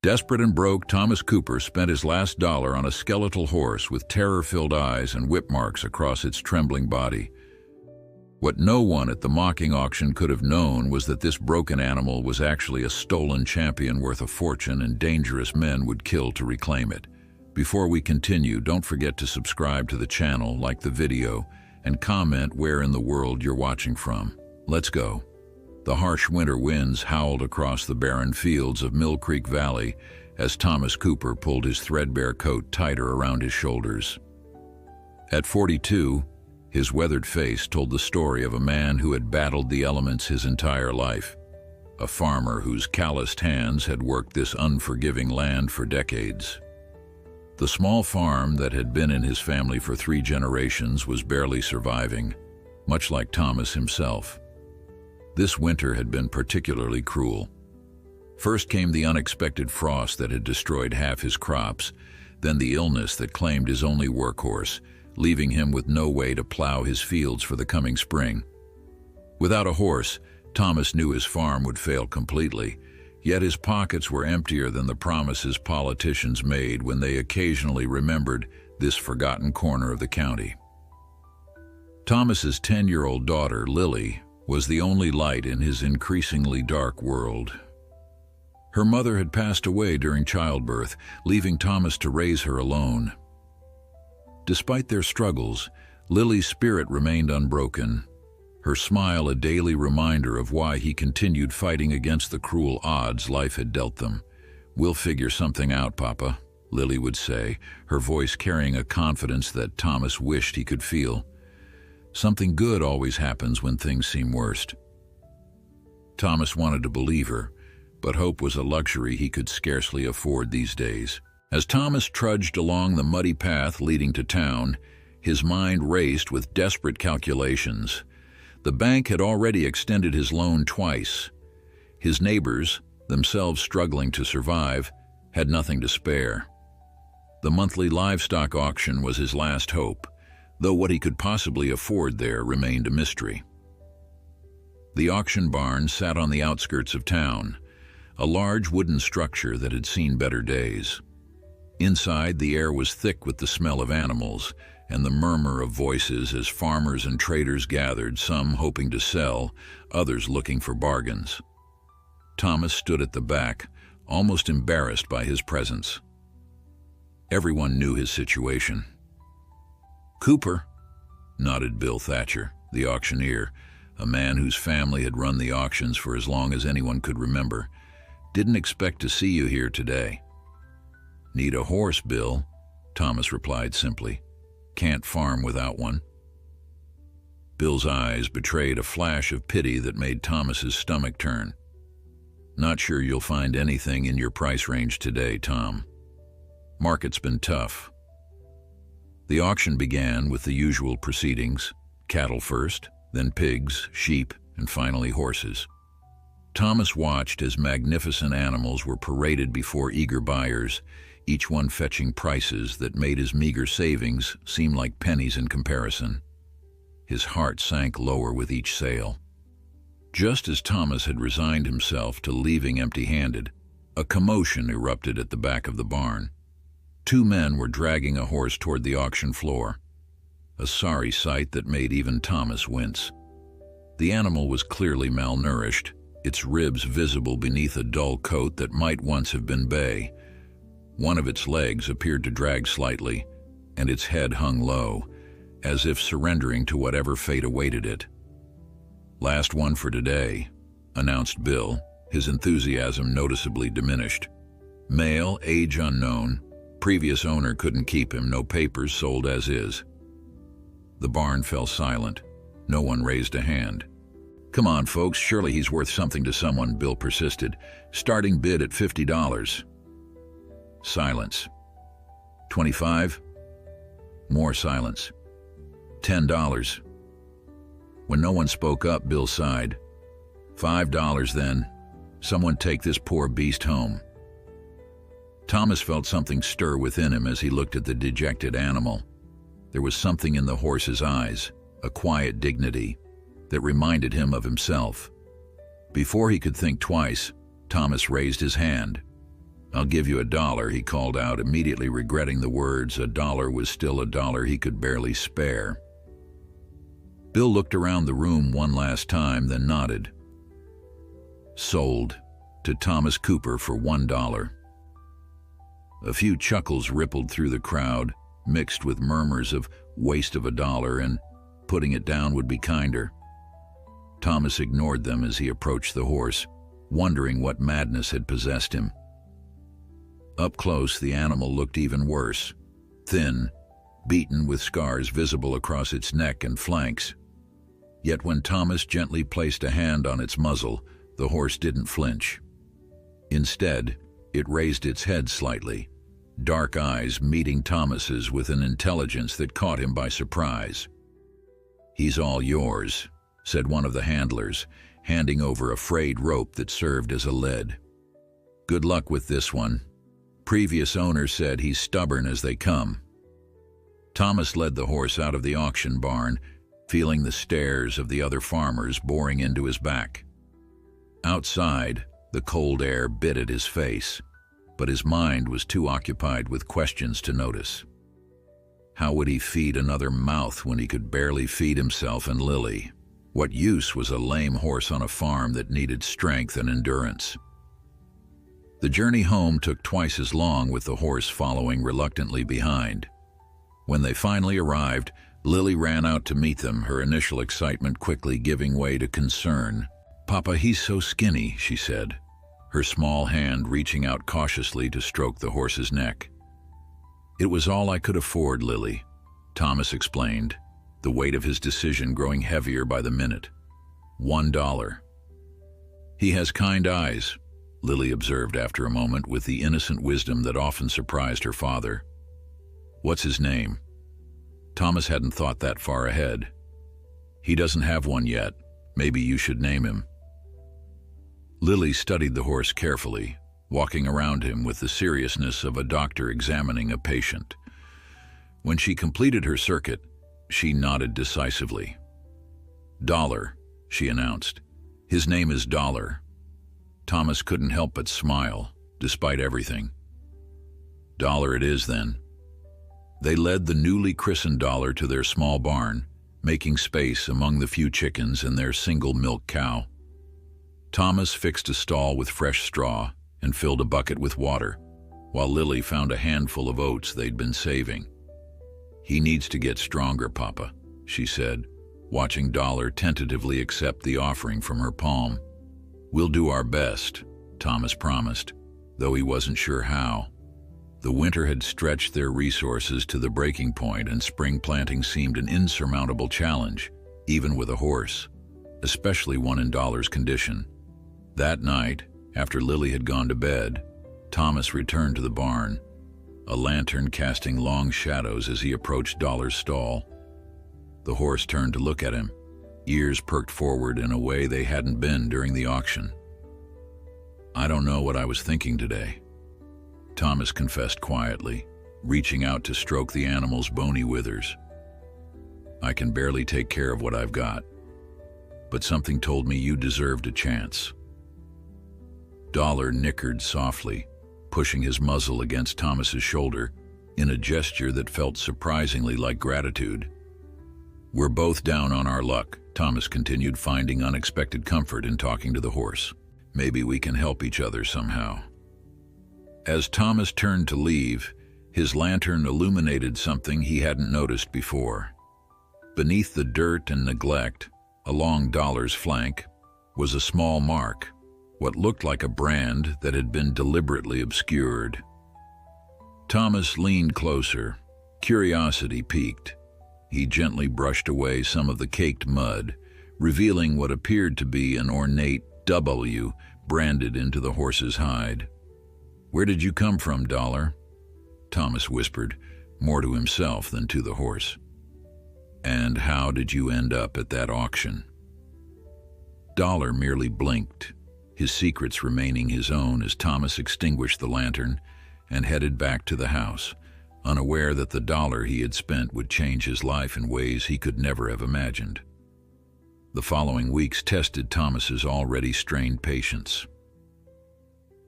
Desperate and broke, Thomas Cooper spent his last dollar on a skeletal horse with terror-filled eyes and whip marks across its trembling body. What no one at the mocking auction could have known was that this broken animal was actually a stolen champion worth a fortune, and dangerous men would kill to reclaim it. Before we continue, don't forget to subscribe to the channel, like the video, and comment where in the world you're watching from. Let's go. The harsh winter winds howled across the barren fields of Mill Creek Valley as Thomas Cooper pulled his threadbare coat tighter around his shoulders. At 42, his weathered face told the story of a man who had battled the elements his entire life, a farmer whose calloused hands had worked this unforgiving land for decades. The small farm that had been in his family for 3 generations was barely surviving, much like Thomas himself. This winter had been particularly cruel. First came the unexpected frost that had destroyed half his crops, then the illness that claimed his only workhorse, leaving him with no way to plow his fields for the coming spring. Without a horse, Thomas knew his farm would fail completely, yet his pockets were emptier than the promises politicians made when they occasionally remembered this forgotten corner of the county. Thomas's 10-year-old daughter, Lily, was the only light in his increasingly dark world. Her mother had passed away during childbirth, leaving Thomas to raise her alone. Despite their struggles, Lily's spirit remained unbroken, her smile a daily reminder of why he continued fighting against the cruel odds life had dealt them. "We'll figure something out, Papa," Lily would say, her voice carrying a confidence that Thomas wished he could feel. Something good always happens when things seem worst. Thomas wanted to believe her, but hope was a luxury he could scarcely afford these days. As Thomas trudged along the muddy path leading to town, his mind raced with desperate calculations. The bank had already extended his loan twice. His neighbors, themselves struggling to survive, had nothing to spare. The monthly livestock auction was his last hope, though what he could possibly afford there remained a mystery. The auction barn sat on the outskirts of town, a large wooden structure that had seen better days. Inside, the air was thick with the smell of animals and the murmur of voices as farmers and traders gathered, some hoping to sell, others looking for bargains. Thomas stood at the back, almost embarrassed by his presence. Everyone knew his situation. "Cooper," nodded Bill Thatcher, the auctioneer, a man whose family had run the auctions for as long as anyone could remember. "Didn't expect to see you here today." "Need a horse, Bill," Thomas replied simply. "Can't farm without one." Bill's eyes betrayed a flash of pity that made Thomas's stomach turn. "Not sure you'll find anything in your price range today, Tom. Market's been tough." The auction began with the usual proceedings: cattle first, then pigs, sheep, and finally horses. Thomas watched as magnificent animals were paraded before eager buyers, each one fetching prices that made his meager savings seem like pennies in comparison. His heart sank lower with each sale. Just as Thomas had resigned himself to leaving empty-handed, a commotion erupted at the back of the barn. 2 men were dragging a horse toward the auction floor, a sorry sight that made even Thomas wince. The animal was clearly malnourished, its ribs visible beneath a dull coat that might once have been bay. One of its legs appeared to drag slightly, and its head hung low, as if surrendering to whatever fate awaited it. "Last one for today," announced Bill, his enthusiasm noticeably diminished. "Male, age unknown, previous owner couldn't keep him, no papers, sold as is." The barn fell silent. No one raised a hand. "Come on, folks, surely he's worth something to someone," Bill persisted. "Starting bid at $50. Silence. 25? More silence. $10. When no one spoke up, Bill sighed. $5 then. Someone take this poor beast home." Thomas felt something stir within him as he looked at the dejected animal. There was something in the horse's eyes, a quiet dignity, that reminded him of himself. Before he could think twice, Thomas raised his hand. "I'll give you $1, he called out, immediately regretting the words. $1 was still $1 he could barely spare. Bill looked around the room one last time, then nodded. "Sold to Thomas Cooper for $1. A few chuckles rippled through the crowd, mixed with murmurs of waste of $1 and putting it down would be kinder. Thomas ignored them as he approached the horse, wondering what madness had possessed him. Up close, the animal looked even worse, thin, beaten with scars visible across its neck and flanks. Yet when Thomas gently placed a hand on its muzzle, the horse didn't flinch. Instead, it raised its head slightly, dark eyes meeting Thomas's with an intelligence that caught him by surprise. "He's all yours," said one of the handlers, handing over a frayed rope that served as a lead. "Good luck with this one. Previous owner said he's stubborn as they come." Thomas led the horse out of the auction barn, feeling the stares of the other farmers boring into his back. Outside, the cold air bit at his face, but his mind was too occupied with questions to notice. How would he feed another mouth when he could barely feed himself and Lily? What use was a lame horse on a farm that needed strength and endurance? The journey home took twice as long, with the horse following reluctantly behind. When they finally arrived, Lily ran out to meet them, her initial excitement quickly giving way to concern. "Papa, he's so skinny," she said, her small hand reaching out cautiously to stroke the horse's neck. "It was all I could afford, Lily," Thomas explained, the weight of his decision growing heavier by the minute. $1. "He has kind eyes," Lily observed after a moment with the innocent wisdom that often surprised her father. "What's his name?" Thomas hadn't thought that far ahead. "He doesn't have one yet. Maybe you should name him." Lily studied the horse carefully, walking around him with the seriousness of a doctor examining a patient. When she completed her circuit, she nodded decisively. "Dollar," she announced. "His name is Dollar." Thomas couldn't help but smile, despite everything. "Dollar it is, then." They led the newly christened Dollar to their small barn, making space among the few chickens and their single milk cow. Thomas fixed a stall with fresh straw and filled a bucket with water, while Lily found a handful of oats they'd been saving. "He needs to get stronger, Papa," she said, watching Dollar tentatively accept the offering from her palm. "We'll do our best," Thomas promised, though he wasn't sure how. The winter had stretched their resources to the breaking point, and spring planting seemed an insurmountable challenge, even with a horse, especially one in Dollar's condition. That night, after Lily had gone to bed, Thomas returned to the barn, a lantern casting long shadows as he approached Dollar's stall. The horse turned to look at him, ears perked forward in a way they hadn't been during the auction. "I don't know what I was thinking today," Thomas confessed quietly, reaching out to stroke the animal's bony withers. "I can barely take care of what I've got, but something told me you deserved a chance." Dollar nickered softly, pushing his muzzle against Thomas's shoulder in a gesture that felt surprisingly like gratitude. "We're both down on our luck," Thomas continued, finding unexpected comfort in talking to the horse. "Maybe we can help each other somehow." As Thomas turned to leave, his lantern illuminated something he hadn't noticed before. Beneath the dirt and neglect, along Dollar's flank, was a small mark, what looked like a brand that had been deliberately obscured. Thomas leaned closer, curiosity piqued. He gently brushed away some of the caked mud, revealing what appeared to be an ornate W branded into the horse's hide. "Where did you come from, Dollar?" Thomas whispered, more to himself than to the horse. "And how did you end up at that auction?" Dollar merely blinked, his secrets remaining his own as Thomas extinguished the lantern and headed back to the house, unaware that the $1 he had spent would change his life in ways he could never have imagined. The following weeks tested Thomas's already strained patience.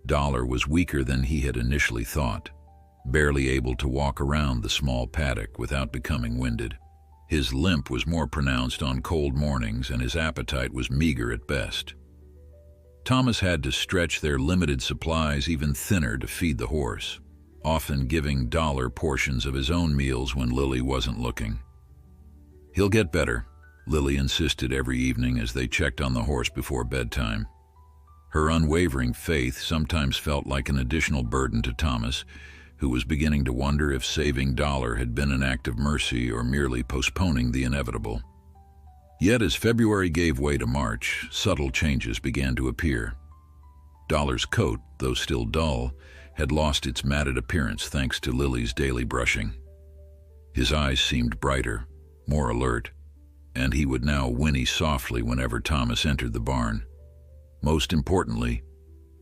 Dollar was weaker than he had initially thought, barely able to walk around the small paddock without becoming winded. His limp was more pronounced on cold mornings, and his appetite was meager at best. Thomas had to stretch their limited supplies even thinner to feed the horse, often giving Dollar portions of his own meals when Lily wasn't looking. "He'll get better," Lily insisted every evening as they checked on the horse before bedtime. Her unwavering faith sometimes felt like an additional burden to Thomas, who was beginning to wonder if saving Dollar had been an act of mercy or merely postponing the inevitable. Yet as February gave way to March, subtle changes began to appear. Dollar's coat, though still dull, had lost its matted appearance thanks to Lily's daily brushing. His eyes seemed brighter, more alert, and he would now whinny softly whenever Thomas entered the barn. Most importantly,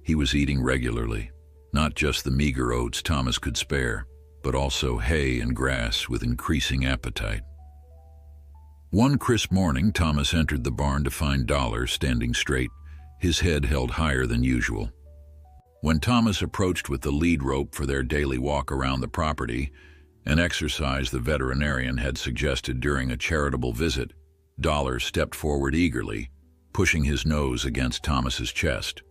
he was eating regularly, not just the meager oats Thomas could spare, but also hay and grass with increasing appetite. One crisp morning, Thomas entered the barn to find Dollar standing straight, his head held higher than usual. When Thomas approached with the lead rope for their daily walk around the property, an exercise the veterinarian had suggested during a charitable visit, Dollar stepped forward eagerly, pushing his nose against Thomas's chest.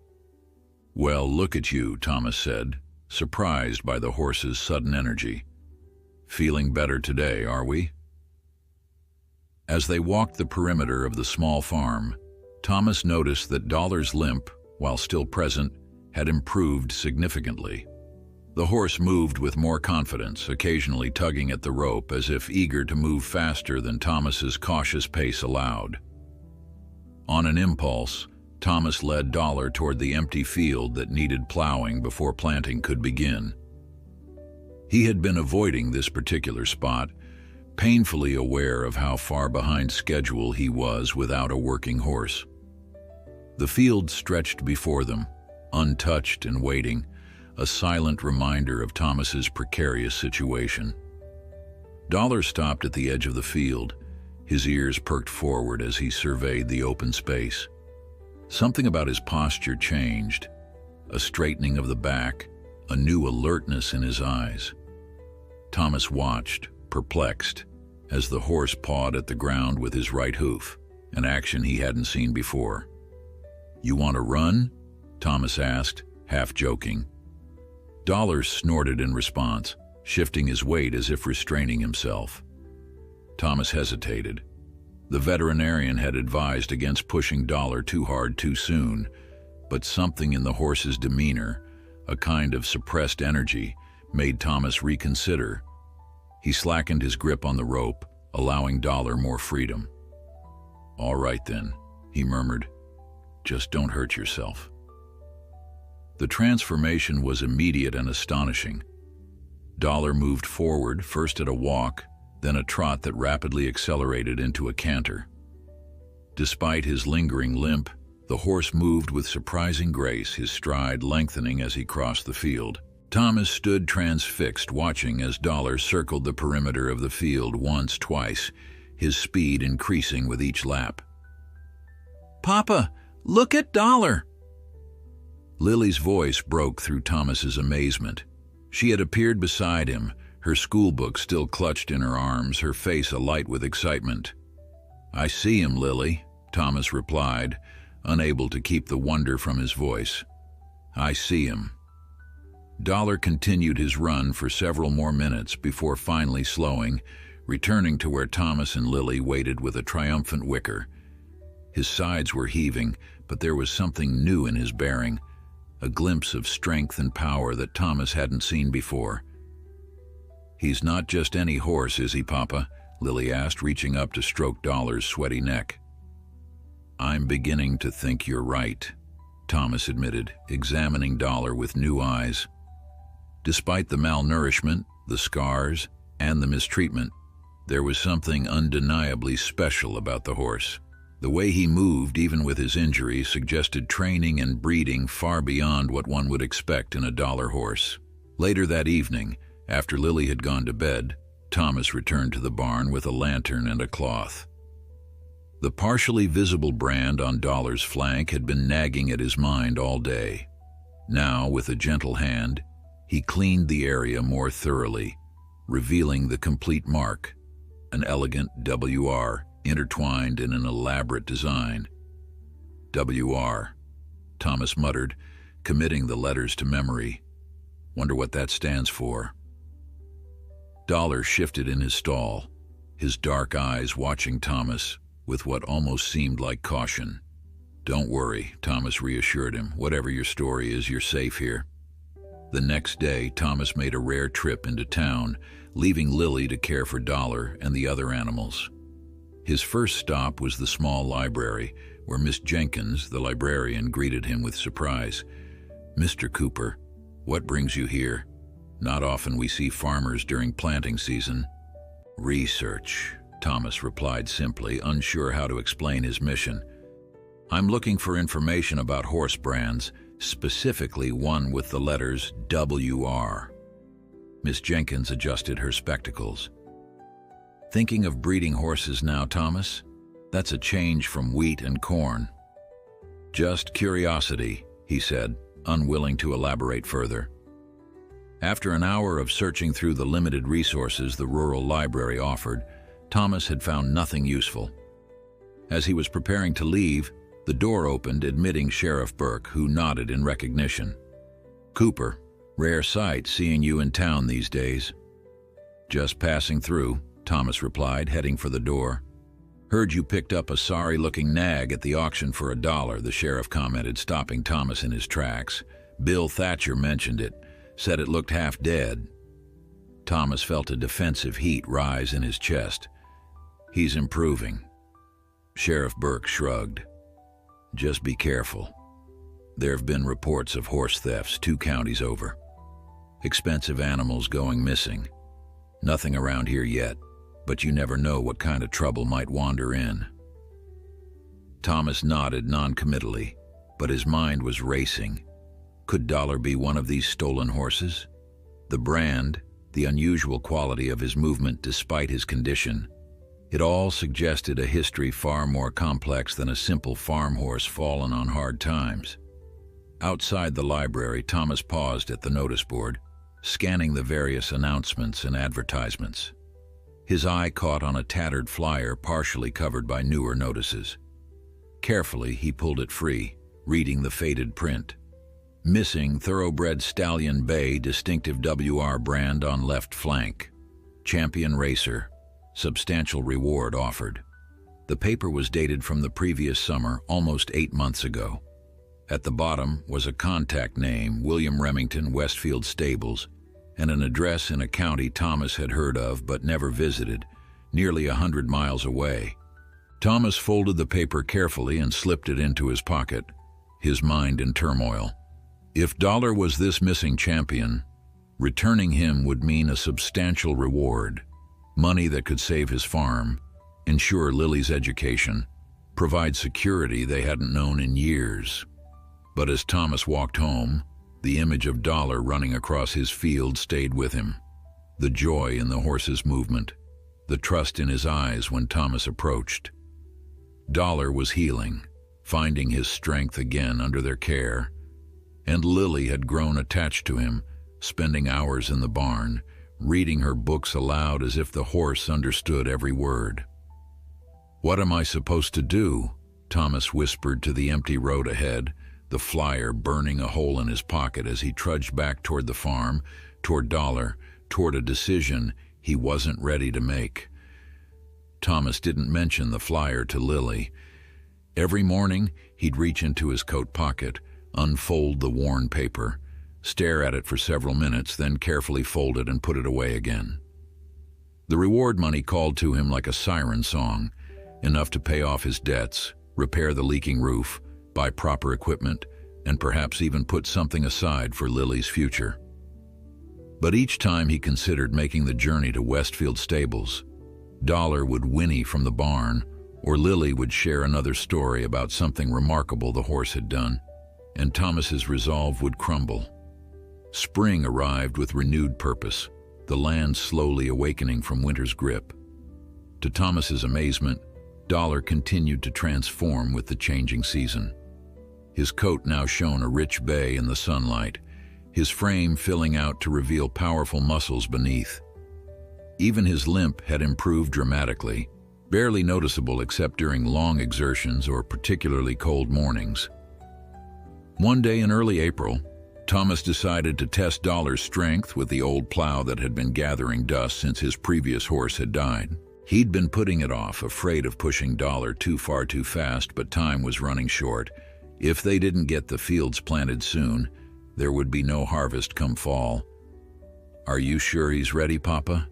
"Well, look at you," Thomas said, surprised by the horse's sudden energy. "Feeling better today, are we?" As they walked the perimeter of the small farm, Thomas noticed that Dollar's limp, while still present, had improved significantly. The horse moved with more confidence, occasionally tugging at the rope as if eager to move faster than Thomas's cautious pace allowed. On an impulse, Thomas led Dollar toward the empty field that needed plowing before planting could begin. He had been avoiding this particular spot, painfully aware of how far behind schedule he was without a working horse. The field stretched before them, untouched and waiting, a silent reminder of Thomas's precarious situation. Dollar stopped at the edge of the field, his ears perked forward as he surveyed the open space. Something about his posture changed, a straightening of the back, a new alertness in his eyes. Thomas watched, perplexed, as the horse pawed at the ground with his right hoof, an action he hadn't seen before. "You want to run?" Thomas asked, half joking. Dollar snorted in response, shifting his weight as if restraining himself. Thomas hesitated. The veterinarian had advised against pushing Dollar too hard too soon, but something in the horse's demeanor, a kind of suppressed energy, made Thomas reconsider. He slackened his grip on the rope, allowing Dollar more freedom. "All right then," he murmured. "Just don't hurt yourself." The transformation was immediate and astonishing. Dollar moved forward, first at a walk, then a trot that rapidly accelerated into a canter. Despite his lingering limp, the horse moved with surprising grace, his stride lengthening as he crossed the field. Thomas stood transfixed, watching as Dollar circled the perimeter of the field once, twice, his speed increasing with each lap. "Papa, look at Dollar!" Lily's voice broke through Thomas's amazement. She had appeared beside him, her schoolbook still clutched in her arms, her face alight with excitement. "I see him, Lily," Thomas replied, unable to keep the wonder from his voice. "I see him." Dollar continued his run for several more minutes before finally slowing, returning to where Thomas and Lily waited with a triumphant whicker. His sides were heaving, but there was something new in his bearing, a glimpse of strength and power that Thomas hadn't seen before. "He's not just any horse, is he, Papa?" Lily asked, reaching up to stroke Dollar's sweaty neck. "I'm beginning to think you're right," Thomas admitted, examining Dollar with new eyes. Despite the malnourishment, the scars, and the mistreatment, there was something undeniably special about the horse. The way he moved, even with his injury, suggested training and breeding far beyond what one would expect in a Dollar horse. Later that evening, after Lily had gone to bed, Thomas returned to the barn with a lantern and a cloth. The partially visible brand on Dollar's flank had been nagging at his mind all day. Now, with a gentle hand, he cleaned the area more thoroughly, revealing the complete mark, an elegant WR intertwined in an elaborate design. WR, Thomas muttered, committing the letters to memory. Wonder what that stands for. Dollar shifted in his stall, his dark eyes watching Thomas with what almost seemed like caution. Don't worry, Thomas reassured him. Whatever your story is, you're safe here. The next day, Thomas made a rare trip into town, leaving Lily to care for Dollar and the other animals. His first stop was the small library, where Miss Jenkins, the librarian, greeted him with surprise. "Mr. Cooper, what brings you here? Not often we see farmers during planting season." "Research," Thomas replied simply, unsure how to explain his mission. "I'm looking for information about horse brands, specifically one with the letters WR." Miss Jenkins adjusted her spectacles. "Thinking of breeding horses now, Thomas? That's a change from wheat and corn." "Just curiosity," he said, unwilling to elaborate further. After an hour of searching through the limited resources the rural library offered, Thomas had found nothing useful. As he was preparing to leave, the door opened, admitting Sheriff Burke, who nodded in recognition. "Cooper, rare sight seeing you in town these days." "Just passing through," Thomas replied, heading for the door. "Heard you picked up a sorry-looking nag at the auction for $1, the sheriff commented, stopping Thomas in his tracks. "Bill Thatcher mentioned it, said it looked half dead." Thomas felt a defensive heat rise in his chest. "He's improving." Sheriff Burke shrugged. "Just be careful. There have been reports of horse thefts 2 counties over. Expensive animals going missing. Nothing around here yet, but you never know what kind of trouble might wander in." Thomas nodded non-committally, but his mind was racing. Could Dollar be one of these stolen horses? The brand, the unusual quality of his movement despite his condition, it all suggested a history far more complex than a simple farm horse fallen on hard times. Outside the library, Thomas paused at the notice board, scanning the various announcements and advertisements. His eye caught on a tattered flyer partially covered by newer notices. Carefully, he pulled it free, reading the faded print. "Missing thoroughbred stallion bay, distinctive WR brand on left flank. Champion racer. Substantial reward offered." The paper was dated from the previous summer, almost 8 months ago. At the bottom was a contact name, William Remington, Westfield Stables, and an address in a county Thomas had heard of but never visited, nearly 100 miles away. Thomas folded the paper carefully and slipped it into his pocket, his mind in turmoil. If Dollar was this missing champion, returning him would mean a substantial reward, money that could save his farm, ensure Lily's education, provide security they hadn't known in years. But as Thomas walked home, the image of Dollar running across his field stayed with him. The joy in the horse's movement, the trust in his eyes when Thomas approached. Dollar was healing, finding his strength again under their care, and Lily had grown attached to him, spending hours in the barn, reading her books aloud as if the horse understood every word. "What am I supposed to do?" Thomas whispered to the empty road ahead, the flyer burning a hole in his pocket as he trudged back toward the farm, toward Dollar, toward a decision he wasn't ready to make. Thomas didn't mention the flyer to Lily. Every morning, he'd reach into his coat pocket, unfold the worn paper, stare at it for several minutes, then carefully fold it and put it away again. The reward money called to him like a siren song, enough to pay off his debts, repair the leaking roof, buy proper equipment, and perhaps even put something aside for Lily's future. But each time he considered making the journey to Westfield Stables, Dollar would whinny from the barn, or Lily would share another story about something remarkable the horse had done, and Thomas's resolve would crumble. Spring arrived with renewed purpose, the land slowly awakening from winter's grip. To Thomas's amazement, Dollar continued to transform with the changing season. His coat now shone a rich bay in the sunlight, his frame filling out to reveal powerful muscles beneath. Even his limp had improved dramatically, barely noticeable except during long exertions or particularly cold mornings. One day in early April, Thomas decided to test Dollar's strength with the old plow that had been gathering dust since his previous horse had died. He'd been putting it off, afraid of pushing Dollar too far too fast, but time was running short. If they didn't get the fields planted soon, there would be no harvest come fall. "Are you sure he's ready, Papa?"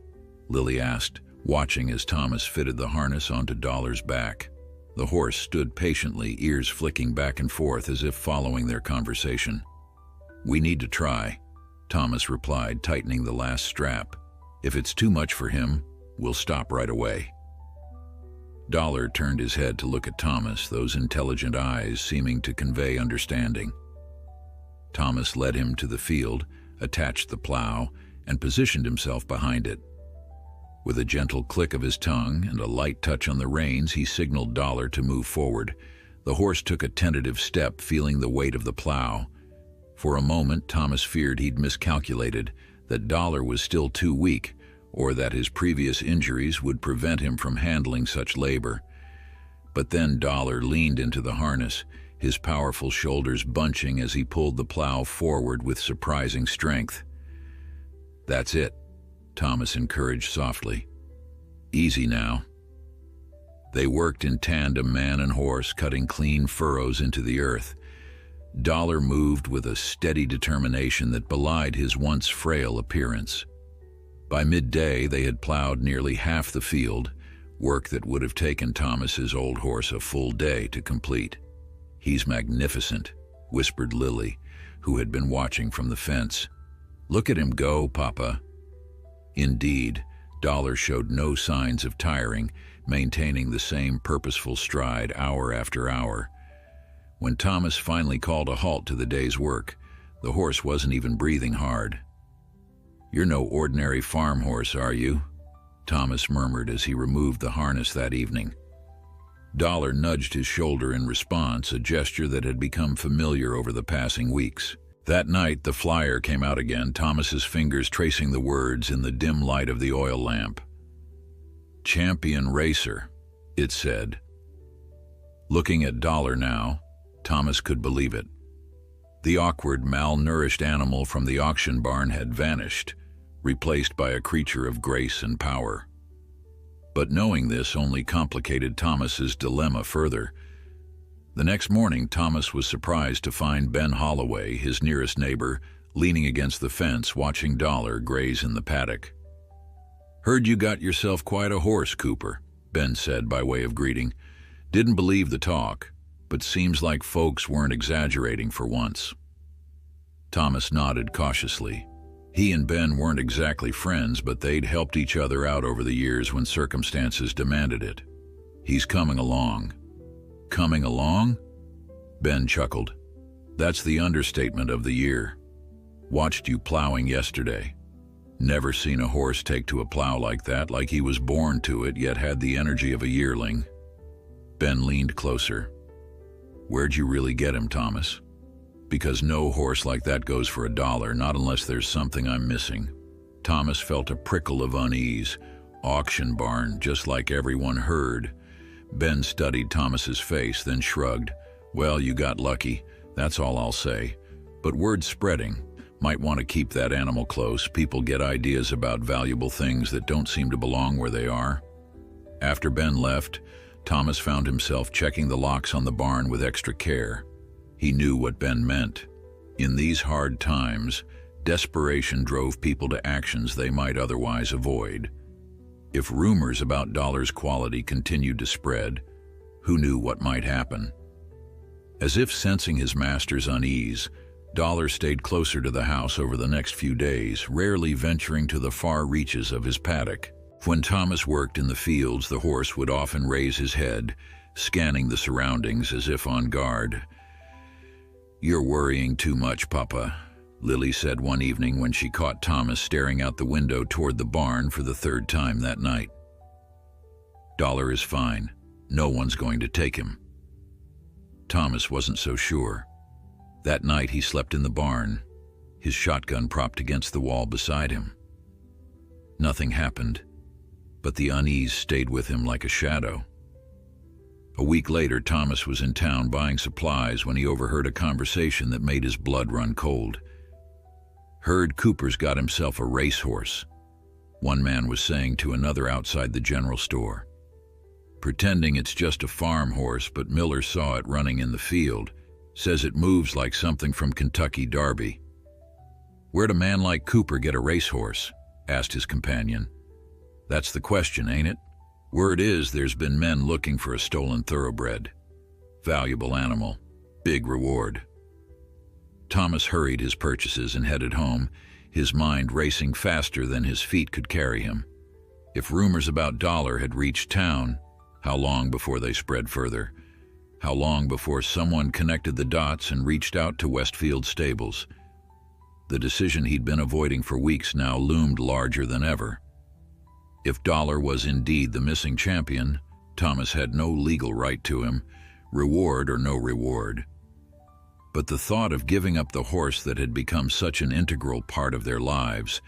Lily asked, watching as Thomas fitted the harness onto Dollar's back. The horse stood patiently, ears flicking back and forth as if following their conversation. "We need to try," Thomas replied, tightening the last strap. "If it's too much for him, we'll stop right away." Dollar turned his head to look at Thomas, those intelligent eyes seeming to convey understanding. Thomas led him to the field, attached the plow, and positioned himself behind it. With a gentle click of his tongue and a light touch on the reins, he signaled Dollar to move forward. The horse took a tentative step, feeling the weight of the plow. For a moment, Thomas feared he'd miscalculated, that Dollar was still too weak, or that his previous injuries would prevent him from handling such labor. But then Dollar leaned into the harness, his powerful shoulders bunching as he pulled the plow forward with surprising strength. "That's it," Thomas encouraged softly. "Easy now." They worked in tandem, man and horse, cutting clean furrows into the earth. Dollar moved with a steady determination that belied his once frail appearance. By midday, they had plowed nearly half the field, work that would have taken Thomas's old horse a full day to complete. "He's magnificent," whispered Lily, who had been watching from the fence. "Look at him go, Papa." Indeed, Dollar showed no signs of tiring, maintaining the same purposeful stride hour after hour. When Thomas finally called a halt to the day's work, the horse wasn't even breathing hard. "You're no ordinary farm horse, are you?" Thomas murmured as he removed the harness that evening. Dollar nudged his shoulder in response, a gesture that had become familiar over the passing weeks. That night, the flyer came out again, Thomas's fingers tracing the words in the dim light of the oil lamp. "Champion Racer," it said. Looking at Dollar now, Thomas could believe it. The awkward, malnourished animal from the auction barn had vanished, replaced by a creature of grace and power. But knowing this only complicated Thomas's dilemma further. The next morning, Thomas was surprised to find Ben Holloway, his nearest neighbor, leaning against the fence watching Dollar graze in the paddock. "Heard you got yourself quite a horse, Cooper," Ben said by way of greeting. "Didn't believe the talk, but seems like folks weren't exaggerating for once." Thomas nodded cautiously. He and Ben weren't exactly friends, but they'd helped each other out over the years when circumstances demanded it. "He's coming along." "Coming along?" Ben chuckled. "That's the understatement of the year. Watched you plowing yesterday. Never seen a horse take to a plow like that, like he was born to it, yet had the energy of a yearling." Ben leaned closer. "Where'd you really get him, Thomas? Because no horse like that goes for $1, not unless there's something I'm missing." Thomas felt a prickle of unease. Auction barn, just like everyone heard. Ben studied Thomas's face, then shrugged. "Well, you got lucky, that's all I'll say. But word's spreading. Might want to keep that animal close. People get ideas about valuable things that don't seem to belong where they are." After Ben left, Thomas found himself checking the locks on the barn with extra care. He knew what Ben meant. In these hard times, desperation drove people to actions they might otherwise avoid. If rumors about Dollar's quality continued to spread, who knew what might happen? As if sensing his master's unease, Dollar stayed closer to the house over the next few days, rarely venturing to the far reaches of his paddock. When Thomas worked in the fields, the horse would often raise his head, scanning the surroundings as if on guard. "You're worrying too much, Papa," Lily said one evening when she caught Thomas staring out the window toward the barn for the third time that night. "Dollar is fine. No one's going to take him." Thomas wasn't so sure. That night he slept in the barn, his shotgun propped against the wall beside him. Nothing happened, but the unease stayed with him like a shadow. A week later, Thomas was in town buying supplies when he overheard a conversation that made his blood run cold. Heard Cooper's got himself a racehorse, one man was saying to another outside the general store. Pretending it's just a farm horse, but Miller saw it running in the field. Says it moves like something from Kentucky Derby. Where'd a man like Cooper get a racehorse? Asked his companion. That's the question, ain't it? Word is there's been men looking for a stolen thoroughbred. Valuable animal, big reward. Thomas hurried his purchases and headed home, his mind racing faster than his feet could carry him. If rumors about Dollar had reached town, how long before they spread further? How long before someone connected the dots and reached out to Westfield Stables? The decision he'd been avoiding for weeks now loomed larger than ever. If Dollar was indeed the missing champion, Thomas had no legal right to him, reward or no reward. But the thought of giving up the horse that had become such an integral part of their lives,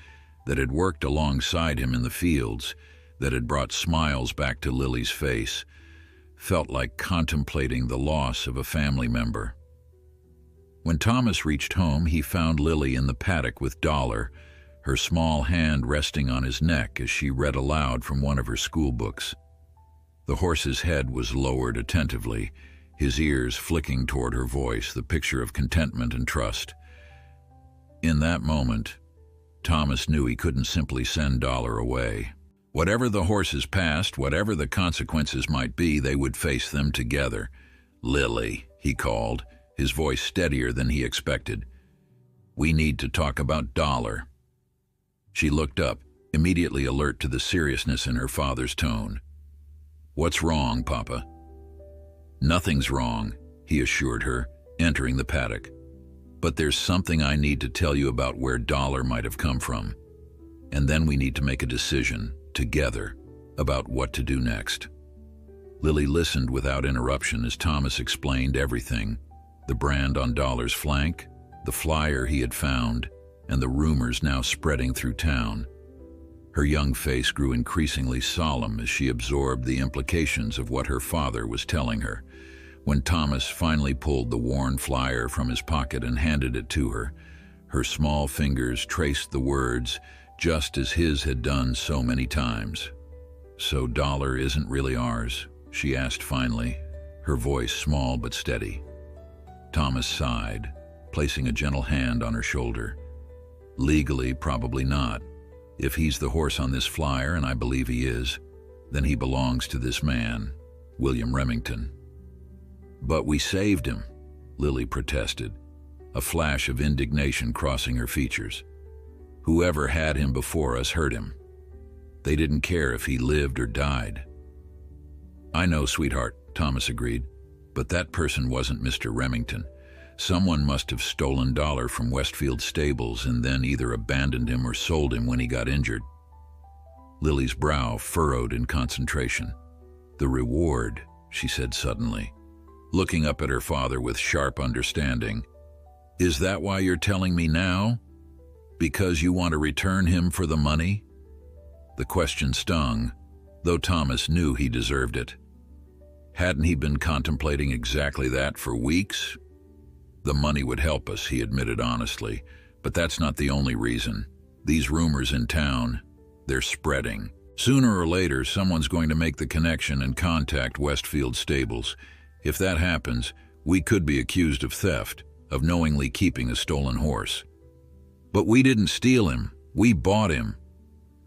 that had worked alongside him in the fields, that had brought smiles back to Lily's face, felt like contemplating the loss of a family member. When Thomas reached home, he found Lily in the paddock with Dollar, her small hand resting on his neck as she read aloud from one of her school books. The horse's head was lowered attentively, his ears flicking toward her voice, the picture of contentment and trust. In that moment, Thomas knew he couldn't simply send Dollar away. Whatever the horse's past, whatever the consequences might be, they would face them together. Lily, he called, his voice steadier than he expected. We need to talk about Dollar. She looked up, immediately alert to the seriousness in her father's tone. What's wrong, Papa? Nothing's wrong, he assured her, entering the paddock. But there's something I need to tell you about where Dollar might have come from. And then we need to make a decision, together, about what to do next. Lily listened without interruption as Thomas explained everything, the brand on Dollar's flank, the flyer he had found, and the rumors now spreading through town. Her young face grew increasingly solemn as she absorbed the implications of what her father was telling her. When Thomas finally pulled the worn flyer from his pocket and handed it to her, her small fingers traced the words just as his had done so many times. So Dollar isn't really ours? She asked finally, her voice small but steady. Thomas sighed, placing a gentle hand on her shoulder. Legally, probably not. If he's the horse on this flyer, and I believe he is, then he belongs to this man, William Remington. But we saved him, Lily protested, a flash of indignation crossing her features. Whoever had him before us hurt him. They didn't care if he lived or died. I know, sweetheart, Thomas agreed, but that person wasn't Mr. Remington. Someone must have stolen Dollar from Westfield Stables and then either abandoned him or sold him when he got injured. Lily's brow furrowed in concentration. The reward, she said suddenly, looking up at her father with sharp understanding. Is that why you're telling me now? Because you want to return him for the money? The question stung, though Thomas knew he deserved it. Hadn't he been contemplating exactly that for weeks? The money would help us, he admitted honestly, but that's not the only reason. These rumors in town, they're spreading. Sooner or later, someone's going to make the connection and contact Westfield Stables. If that happens, we could be accused of theft, of knowingly keeping a stolen horse. But we didn't steal him. We bought him.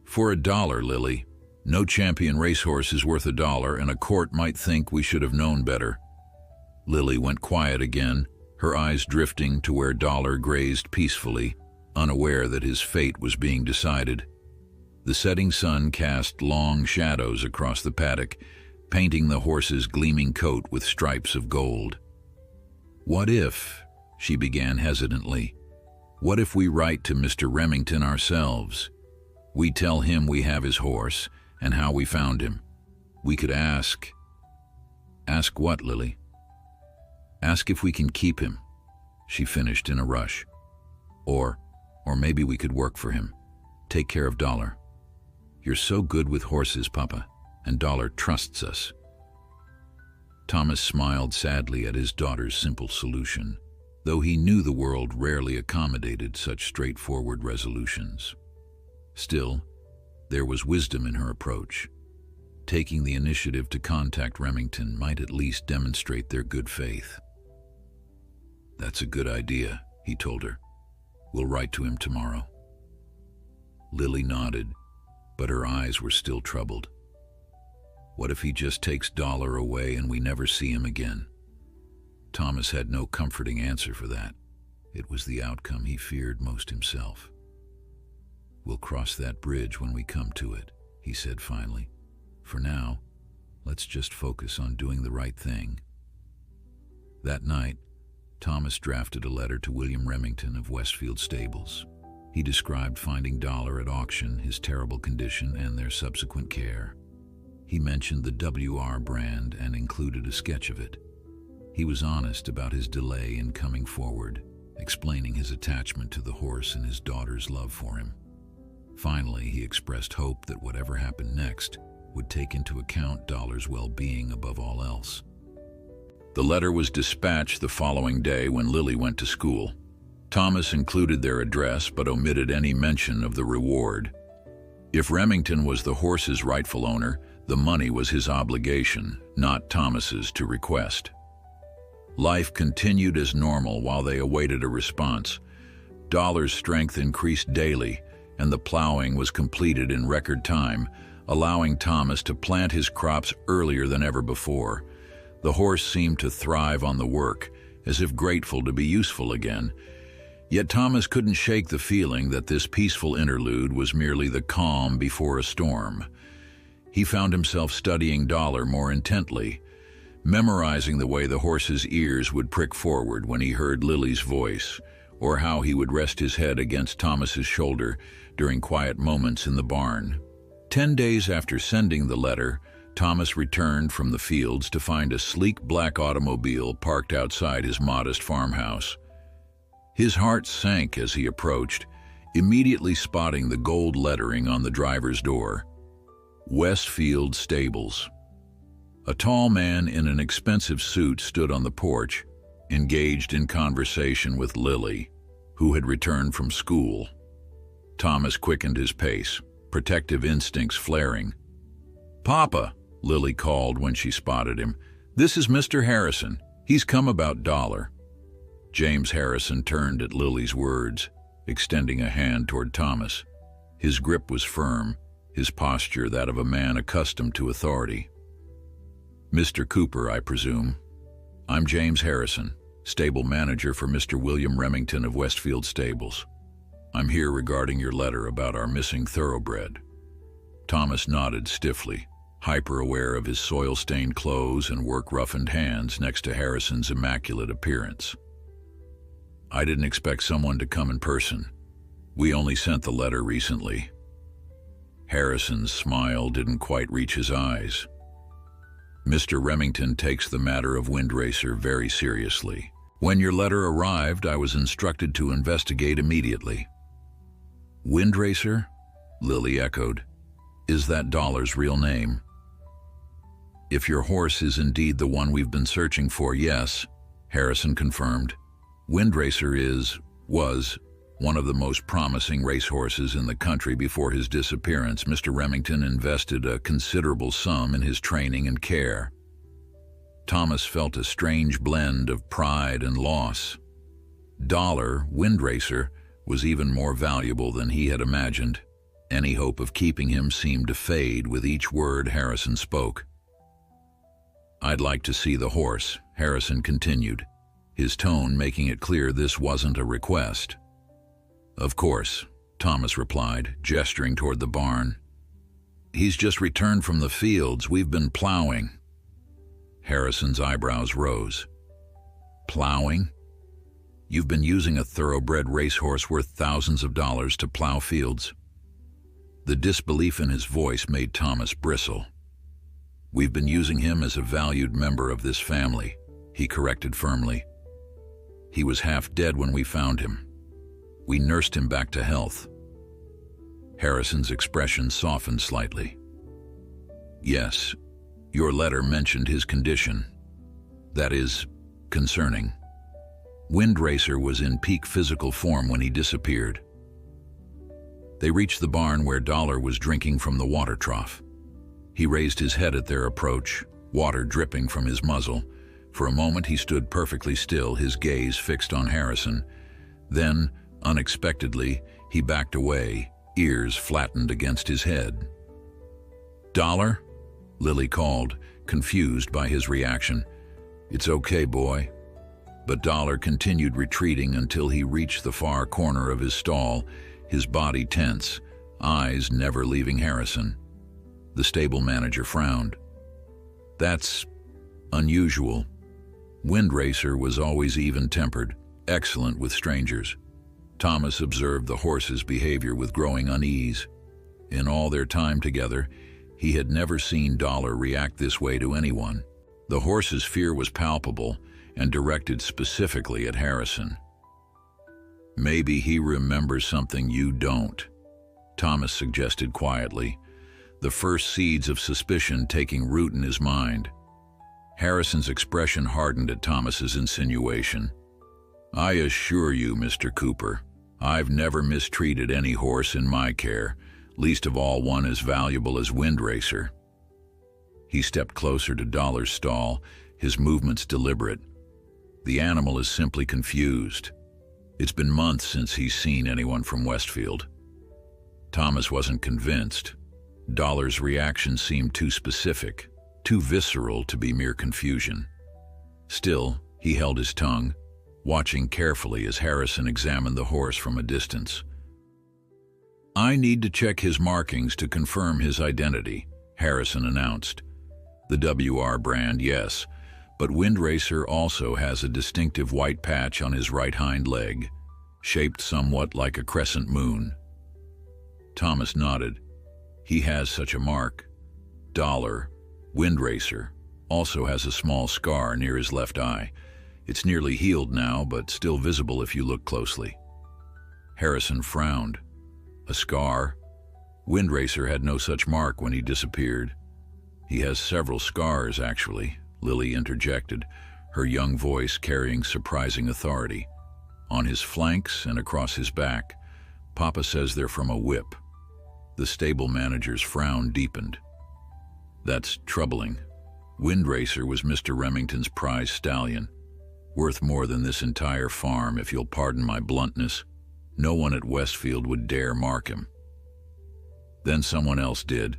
For $1, Lily. No champion racehorse is worth $1, and a court might think we should have known better. Lily went quiet again, her eyes drifting to where Dollar grazed peacefully, unaware that his fate was being decided. The setting sun cast long shadows across the paddock, painting the horse's gleaming coat with stripes of gold. What if, she began hesitantly, what if we write to Mr. Remington ourselves? We tell him we have his horse and how we found him. We could ask... Ask what, Lily? Ask if we can keep him. she finished in a rush. Or maybe we could work for him. Take care of Dollar. You're so good with horses, Papa, and Dollar trusts us. Thomas smiled sadly at his daughter's simple solution, though he knew the world rarely accommodated such straightforward resolutions. Still, there was wisdom in her approach. Taking the initiative to contact Remington might at least demonstrate their good faith. "That's a good idea," he told her. "We'll write to him tomorrow." Lily nodded, but her eyes were still troubled. What if he just takes Dollar away and we never see him again? Thomas had no comforting answer for that. It was the outcome he feared most himself. "We'll cross that bridge when we come to it," he said finally. "For now, let's just focus on doing the right thing." That night, Thomas drafted a letter to William Remington of Westfield Stables. He described finding Dollar at auction, his terrible condition, and their subsequent care. He mentioned the WR brand and included a sketch of it. He was honest about his delay in coming forward, explaining his attachment to the horse and his daughter's love for him. Finally, he expressed hope that whatever happened next would take into account Dollar's well-being above all else. The letter was dispatched the following day when Lily went to school. Thomas included their address but omitted any mention of the reward. If Remington was the horse's rightful owner, the money was his obligation, not Thomas's to request. Life continued as normal while they awaited a response. Dollar's strength increased daily, and the plowing was completed in record time, allowing Thomas to plant his crops earlier than ever before. The horse seemed to thrive on the work, as if grateful to be useful again. Yet Thomas couldn't shake the feeling that this peaceful interlude was merely the calm before a storm. He found himself studying Dollar more intently, memorizing the way the horse's ears would prick forward when he heard Lily's voice, or how he would rest his head against Thomas's shoulder during quiet moments in the barn. 10 days after sending the letter, Thomas returned from the fields to find a sleek black automobile parked outside his modest farmhouse. His heart sank as he approached, immediately spotting the gold lettering on the driver's door. Westfield Stables. A tall man in an expensive suit stood on the porch, engaged in conversation with Lily, who had returned from school. Thomas quickened his pace, protective instincts flaring. "Papa," Lily called when she spotted him, "this is Mr. Harrison. He's come about Dollar." James Harrison turned at Lily's words, extending a hand toward Thomas. His grip was firm, his posture that of a man accustomed to authority. "Mr. Cooper, I presume. I'm James Harrison, stable manager for Mr. William Remington of Westfield Stables. I'm here regarding your letter about our missing thoroughbred." Thomas nodded stiffly, hyper-aware of his soil-stained clothes and work-roughened hands next to Harrison's immaculate appearance. "I didn't expect someone to come in person. We only sent the letter recently." Harrison's smile didn't quite reach his eyes. "Mr. Remington takes the matter of Windracer very seriously. When your letter arrived, I was instructed to investigate immediately." "Windracer?" Lily echoed. "Is that Dollar's real name?" "If your horse is indeed the one we've been searching for, yes," Harrison confirmed. Windracer was one of the most promising racehorses in the country. Before his disappearance, Mr. Remington invested a considerable sum in his training and care. Thomas felt a strange blend of pride and loss. Dollar, Windracer, was even more valuable than he had imagined. Any hope of keeping him seemed to fade with each word Harrison spoke. "I'd like to see the horse," Harrison continued, his tone making it clear this wasn't a request. "Of course," Thomas replied, gesturing toward the barn. "He's just returned from the fields. We've been plowing." Harrison's eyebrows rose. "Plowing? You've been using a thoroughbred racehorse worth thousands of dollars to plow fields?" The disbelief in his voice made Thomas bristle. "We've been using him as a valued member of this family," he corrected firmly. He was half dead when we found him. We nursed him back to health." Harrison's expression softened slightly. "Yes, your letter mentioned his condition. That is concerning. Windracer was in peak physical form when he disappeared." They reached the barn where Dollar was drinking from the water trough. He raised his head at their approach, water dripping from his muzzle. For a moment he stood perfectly still, his gaze fixed on Harrison. Then, unexpectedly, he backed away, ears flattened against his head. "Dollar?" Lily called, confused by his reaction. "It's okay, boy." But Dollar continued retreating until he reached the far corner of his stall, his body tense, eyes never leaving Harrison. The stable manager frowned. "That's unusual. Windracer was always even-tempered, excellent with strangers." Thomas observed the horse's behavior with growing unease. In all their time together, he had never seen Dollar react this way to anyone. The horse's fear was palpable and directed specifically at Harrison. "Maybe he remembers something you don't," Thomas suggested quietly, the first seeds of suspicion taking root in his mind. Harrison's expression hardened at Thomas's insinuation. "I assure you, Mr. Cooper, I've never mistreated any horse in my care, least of all one as valuable as Windracer." He stepped closer to Dollar's stall, his movements deliberate. "The animal is simply confused. It's been months since he's seen anyone from Westfield." Thomas wasn't convinced. Dollar's reaction seemed too specific, too visceral to be mere confusion. Still, he held his tongue, watching carefully as Harrison examined the horse from a distance. "I need to check his markings to confirm his identity," Harrison announced. "The WR brand, yes, but Windracer also has a distinctive white patch on his right hind leg, shaped somewhat like a crescent moon." Thomas nodded. "He has such a mark. Dollar, Windracer, also has a small scar near his left eye. It's nearly healed now, but still visible if you look closely." Harrison frowned. "A scar? Windracer had no such mark when he disappeared." "He has several scars, actually," Lily interjected, her young voice carrying surprising authority. "On his flanks and across his back. Papa says they're from a whip." The stable manager's frown deepened. "That's troubling. Windracer was Mr. Remington's prize stallion. Worth more than this entire farm, if you'll pardon my bluntness. No one at Westfield would dare mark him." "Then someone else did,"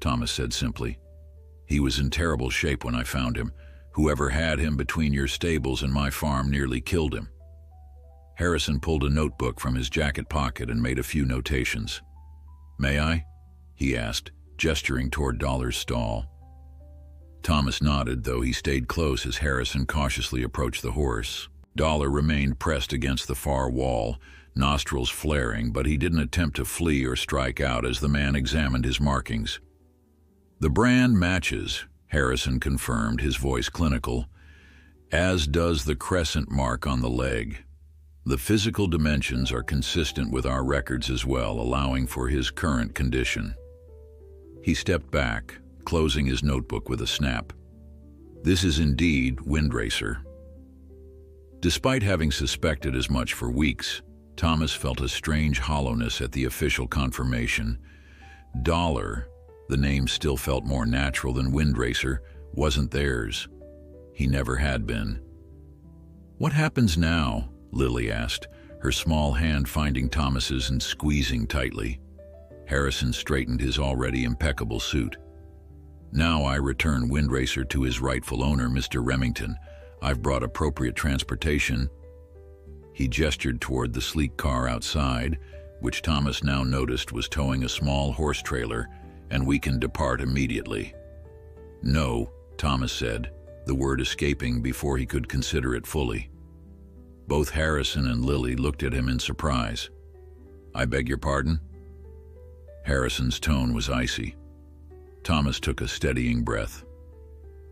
Thomas said simply. "He was in terrible shape when I found him. Whoever had him between your stables and my farm nearly killed him." Harrison pulled a notebook from his jacket pocket and made a few notations. "May I?" he asked, gesturing toward Dollar's stall. Thomas nodded, though he stayed close as Harrison cautiously approached the horse. Dollar remained pressed against the far wall, nostrils flaring, but he didn't attempt to flee or strike out as the man examined his markings. "The brand matches," Harrison confirmed, his voice clinical, "as does the crescent mark on the leg. The physical dimensions are consistent with our records as well, allowing for his current condition." He stepped back, closing his notebook with a snap. "This is indeed Windracer." Despite having suspected as much for weeks, Thomas felt a strange hollowness at the official confirmation. Dollar, the name still felt more natural than Windracer, wasn't theirs. He never had been. "What happens now?" Lily asked, her small hand finding Thomas's and squeezing tightly. Harrison straightened his already impeccable suit. "Now I return Windracer to his rightful owner, Mr. Remington. I've brought appropriate transportation." He gestured toward the sleek car outside, which Thomas now noticed was towing a small horse trailer, "and we can depart immediately." "No," Thomas said, the word escaping before he could consider it fully. Both Harrison and Lily looked at him in surprise. "I beg your pardon?" Harrison's tone was icy. Thomas took a steadying breath.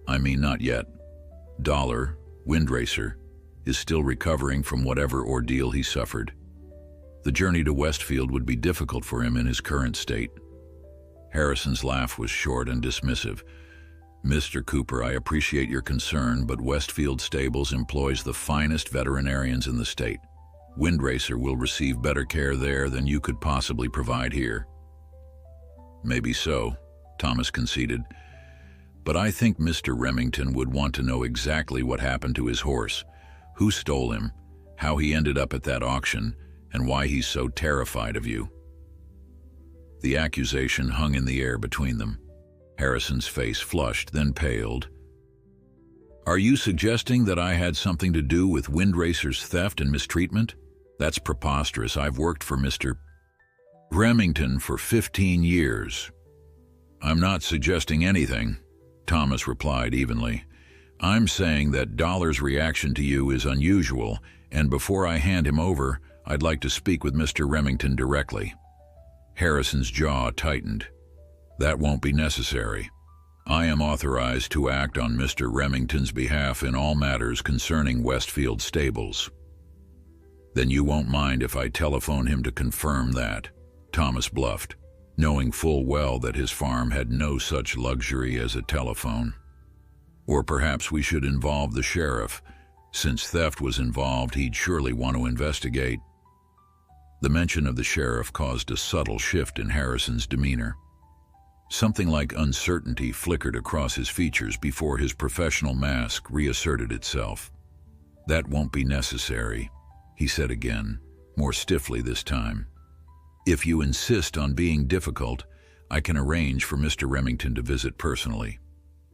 "I mean, not yet. Dollar, Windracer, is still recovering from whatever ordeal he suffered. The journey to Westfield would be difficult for him in his current state. Harrison's laugh was short and dismissive. "Mr. Cooper, I appreciate your concern, but Westfield Stables employs the finest veterinarians in the state. Windracer will receive better care there than you could possibly provide here." "Maybe so," Thomas conceded, "but I think Mr. Remington would want to know exactly what happened to his horse, who stole him, how he ended up at that auction, and why he's so terrified of you." The accusation hung in the air between them. Harrison's face flushed, then paled. "Are you suggesting that I had something to do with Windracer's theft and mistreatment? That's preposterous. I've worked for Mr. Remington for 15 years. "I'm not suggesting anything," Thomas replied evenly. "I'm saying that Dollar's reaction to you is unusual, and before I hand him over, I'd like to speak with Mr. Remington directly." Harrison's jaw tightened. "That won't be necessary. I am authorized to act on Mr. Remington's behalf in all matters concerning Westfield Stables." "Then you won't mind if I telephone him to confirm that," Thomas bluffed, knowing full well that his farm had no such luxury as a telephone. "Or perhaps we should involve the sheriff. Since theft was involved, he'd surely want to investigate." The mention of the sheriff caused a subtle shift in Harrison's demeanor. Something like uncertainty flickered across his features before his professional mask reasserted itself. "That won't be necessary," he said again, more stiffly this time. "If you insist on being difficult, I can arrange for Mr. Remington to visit personally.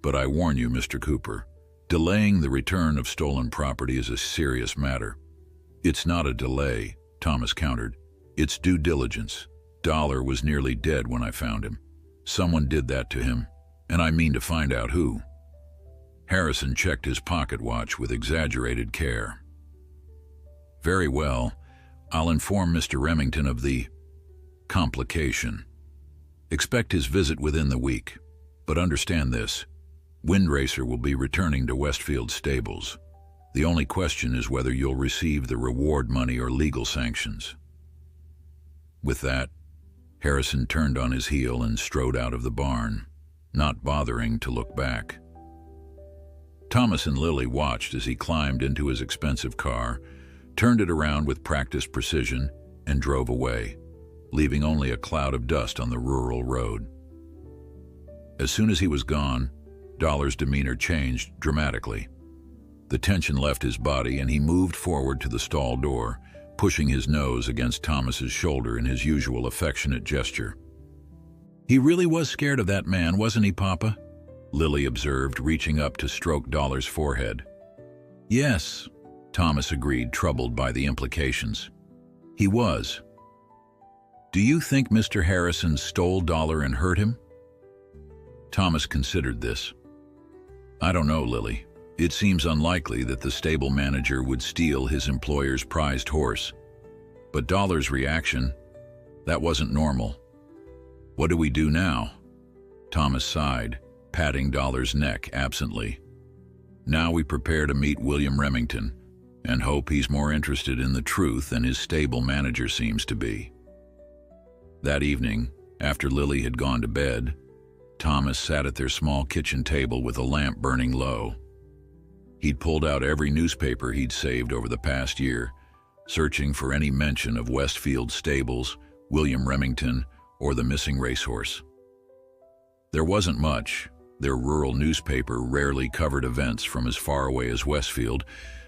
But I warn you, Mr. Cooper, delaying the return of stolen property is a serious matter." "It's not a delay," Thomas countered. "It's due diligence. Dollar was nearly dead when I found him. Someone did that to him, and I mean to find out who." Harrison checked his pocket watch with exaggerated care. "Very well. I'll inform Mr. Remington of the complication. Expect his visit within the week. But understand this. Windracer will be returning to Westfield Stables. The only question is whether you'll receive the reward money or legal sanctions." With that, Harrison turned on his heel and strode out of the barn, not bothering to look back. Thomas and Lily watched as he climbed into his expensive car, turned it around with practiced precision, and drove away, leaving only a cloud of dust on the rural road. As soon as he was gone, Dollar's demeanor changed dramatically. The tension left his body, and he moved forward to the stall door, pushing his nose against Thomas's shoulder in his usual affectionate gesture. "He really was scared of that man, wasn't he, Papa?" Lily observed, reaching up to stroke Dollar's forehead. "Yes," Thomas agreed, troubled by the implications. "He was. Do you think Mr. Harrison stole Dollar and hurt him?" Thomas considered this. "I don't know, Lily. It seems unlikely that the stable manager would steal his employer's prized horse. But Dollar's reaction, that wasn't normal. What do we do now?" Thomas sighed, patting Dollar's neck absently. "Now we prepare to meet William Remington and hope he's more interested in the truth than his stable manager seems to be." That evening, after Lily had gone to bed, Thomas sat at their small kitchen table with a lamp burning low. He'd pulled out every newspaper he'd saved over the past year, searching for any mention of Westfield Stables, William Remington, or the missing racehorse. There wasn't much. Their rural newspaper rarely covered events from as far away as Westfield,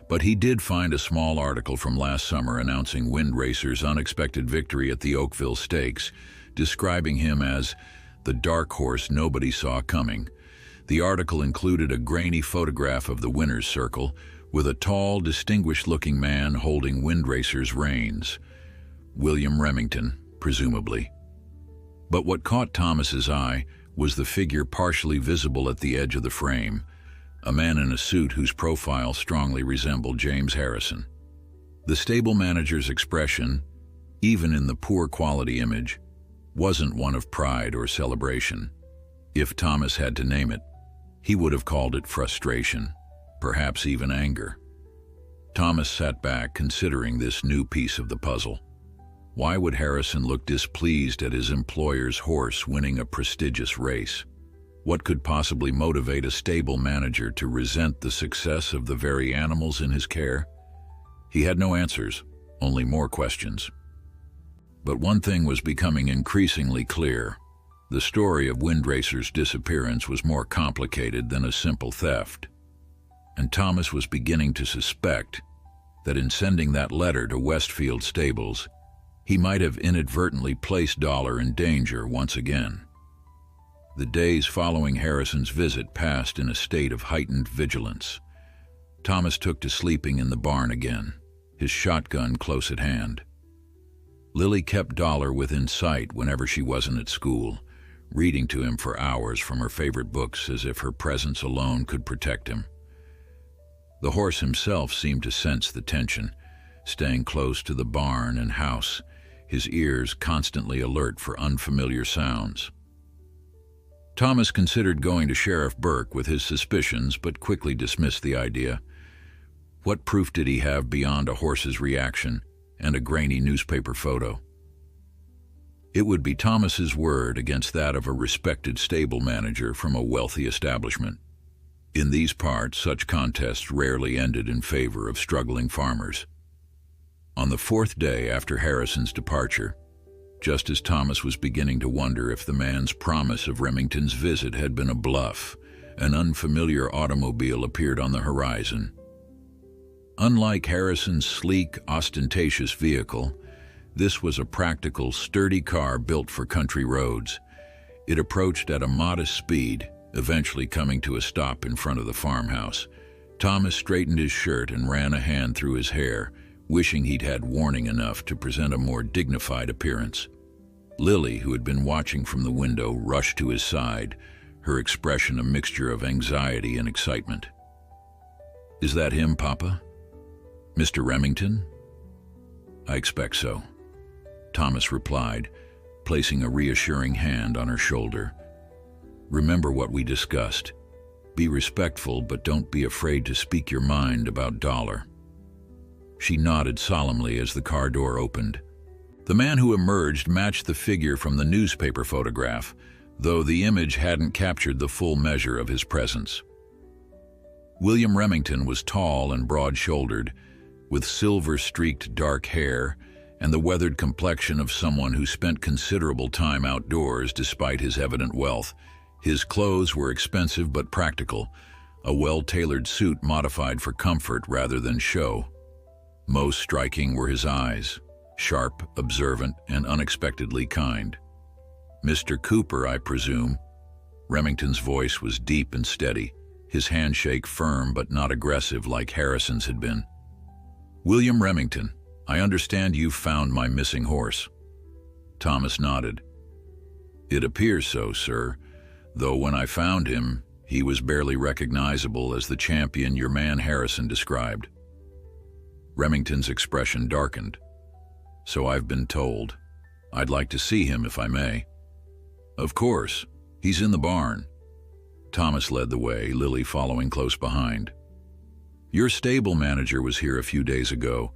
but he did find a small article from last summer announcing Windracer's unexpected victory at the Oakville Stakes, describing him as the dark horse nobody saw coming. The article included a grainy photograph of the winner's circle, with a tall, distinguished-looking man holding Windracer's reins. William Remington, presumably. But what caught Thomas's eye was the figure partially visible at the edge of the frame, a man in a suit whose profile strongly resembled James Harrison. The stable manager's expression, even in the poor quality image, wasn't one of pride or celebration. If Thomas had to name it, he would have called it frustration, perhaps even anger. Thomas sat back, considering this new piece of the puzzle. Why would Harrison look displeased at his employer's horse winning a prestigious race? What could possibly motivate a stable manager to resent the success of the very animals in his care? He had no answers, only more questions. But one thing was becoming increasingly clear. The story of Windracer's disappearance was more complicated than a simple theft. And Thomas was beginning to suspect that in sending that letter to Westfield Stables, he might have inadvertently placed Dollar in danger once again. The days following Harrison's visit passed in a state of heightened vigilance. Thomas took to sleeping in the barn again, his shotgun close at hand. Lily kept Dollar within sight whenever she wasn't at school, reading to him for hours from her favorite books as if her presence alone could protect him. The horse himself seemed to sense the tension, staying close to the barn and house, his ears constantly alert for unfamiliar sounds. Thomas considered going to Sheriff Burke with his suspicions, but quickly dismissed the idea. What proof did he have beyond a horse's reaction and a grainy newspaper photo? It would be Thomas's word against that of a respected stable manager from a wealthy establishment. In these parts, such contests rarely ended in favor of struggling farmers. On the fourth day after Harrison's departure, just as Thomas was beginning to wonder if the man's promise of Remington's visit had been a bluff, an unfamiliar automobile appeared on the horizon. Unlike Harrison's sleek, ostentatious vehicle, this was a practical, sturdy car built for country roads. It approached at a modest speed, eventually coming to a stop in front of the farmhouse. Thomas straightened his shirt and ran a hand through his hair, wishing he'd had warning enough to present a more dignified appearance. Lily, who had been watching from the window, rushed to his side, her expression a mixture of anxiety and excitement. "Is that him, Papa? Mr. Remington?" "I expect so," Thomas replied, placing a reassuring hand on her shoulder. "Remember what we discussed. Be respectful, but don't be afraid to speak your mind about Dollar." She nodded solemnly as the car door opened. The man who emerged matched the figure from the newspaper photograph, though the image hadn't captured the full measure of his presence. William Remington was tall and broad-shouldered, with silver-streaked dark hair and the weathered complexion of someone who spent considerable time outdoors despite his evident wealth. His clothes were expensive but practical, a well-tailored suit modified for comfort rather than show. Most striking were his eyes, sharp, observant, and unexpectedly kind. "Mr. Cooper, I presume?" Remington's voice was deep and steady, his handshake firm but not aggressive like Harrison's had been. "William Remington, I understand you've found my missing horse." Thomas nodded. "It appears so, sir, though when I found him, he was barely recognizable as the champion your man Harrison described." Remington's expression darkened. "So I've been told. I'd like to see him if I may." "Of course. He's in the barn." Thomas led the way, Lily following close behind. "Your stable manager was here a few days ago.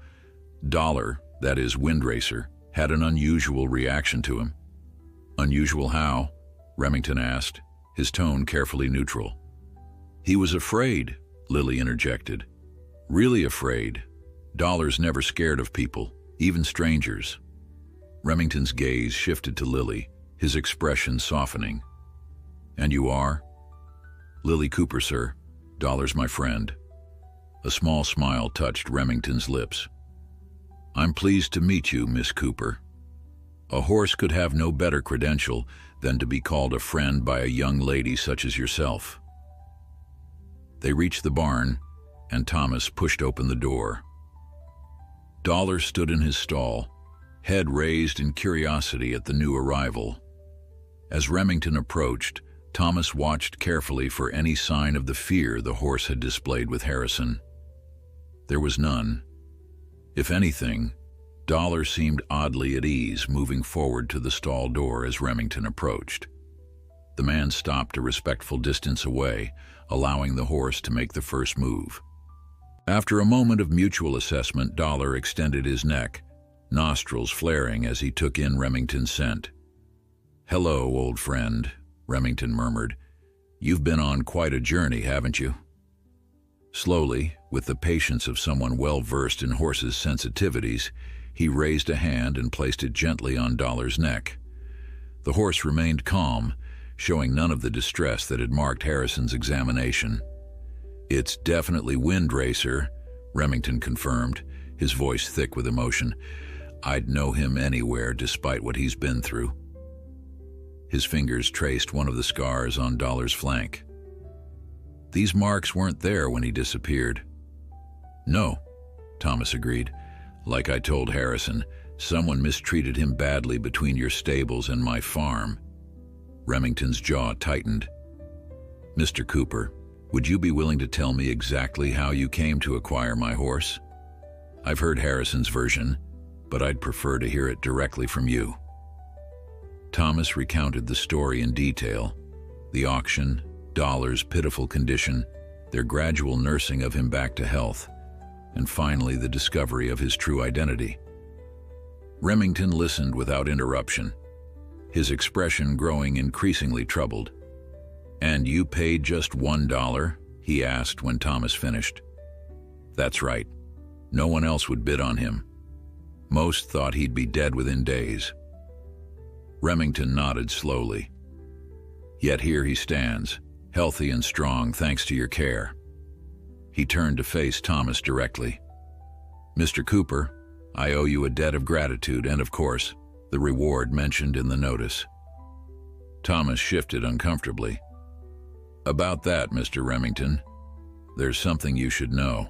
Dollar, that is Windracer, had an unusual reaction to him." "Unusual how?" Remington asked, his tone carefully neutral. "He was afraid," Lily interjected. "Really afraid. Dollar's never scared of people, even strangers." Remington's gaze shifted to Lily, his expression softening. "And you are?" "Lily Cooper, sir. Dollar's my friend." A small smile touched Remington's lips. "I'm pleased to meet you, Miss Cooper. A horse could have no better credential than to be called a friend by a young lady such as yourself." They reached the barn, and Thomas pushed open the door. Dollar stood in his stall, head raised in curiosity at the new arrival. As Remington approached, Thomas watched carefully for any sign of the fear the horse had displayed with Harrison. There was none. If anything, Dollar seemed oddly at ease, moving forward to the stall door as Remington approached. The man stopped a respectful distance away, allowing the horse to make the first move. After a moment of mutual assessment, Dollar extended his neck, nostrils flaring as he took in Remington's scent. "Hello, old friend," Remington murmured. "You've been on quite a journey, haven't you?" Slowly, with the patience of someone well-versed in horses' sensitivities, he raised a hand and placed it gently on Dollar's neck. The horse remained calm, showing none of the distress that had marked Harrison's examination. "It's definitely Windracer," Remington confirmed, his voice thick with emotion. "I'd know him anywhere despite what he's been through." His fingers traced one of the scars on Dollar's flank. "These marks weren't there when he disappeared." "No," Thomas agreed. "Like I told Harrison, someone mistreated him badly between your stables and my farm." Remington's jaw tightened. "Mr. Cooper, would you be willing to tell me exactly how you came to acquire my horse? I've heard Harrison's version, but I'd prefer to hear it directly from you." Thomas recounted the story in detail: the auction, Dollar's pitiful condition, their gradual nursing of him back to health, and finally the discovery of his true identity. Remington listened without interruption, his expression growing increasingly troubled. "And you paid just $1? He asked when Thomas finished. "That's right. No one else would bid on him. Most thought he'd be dead within days." Remington nodded slowly. "Yet here he stands, healthy and strong thanks to your care." He turned to face Thomas directly. "Mr. Cooper, I owe you a debt of gratitude and, of course, the reward mentioned in the notice." Thomas shifted uncomfortably. "About that, Mr. Remington, there's something you should know."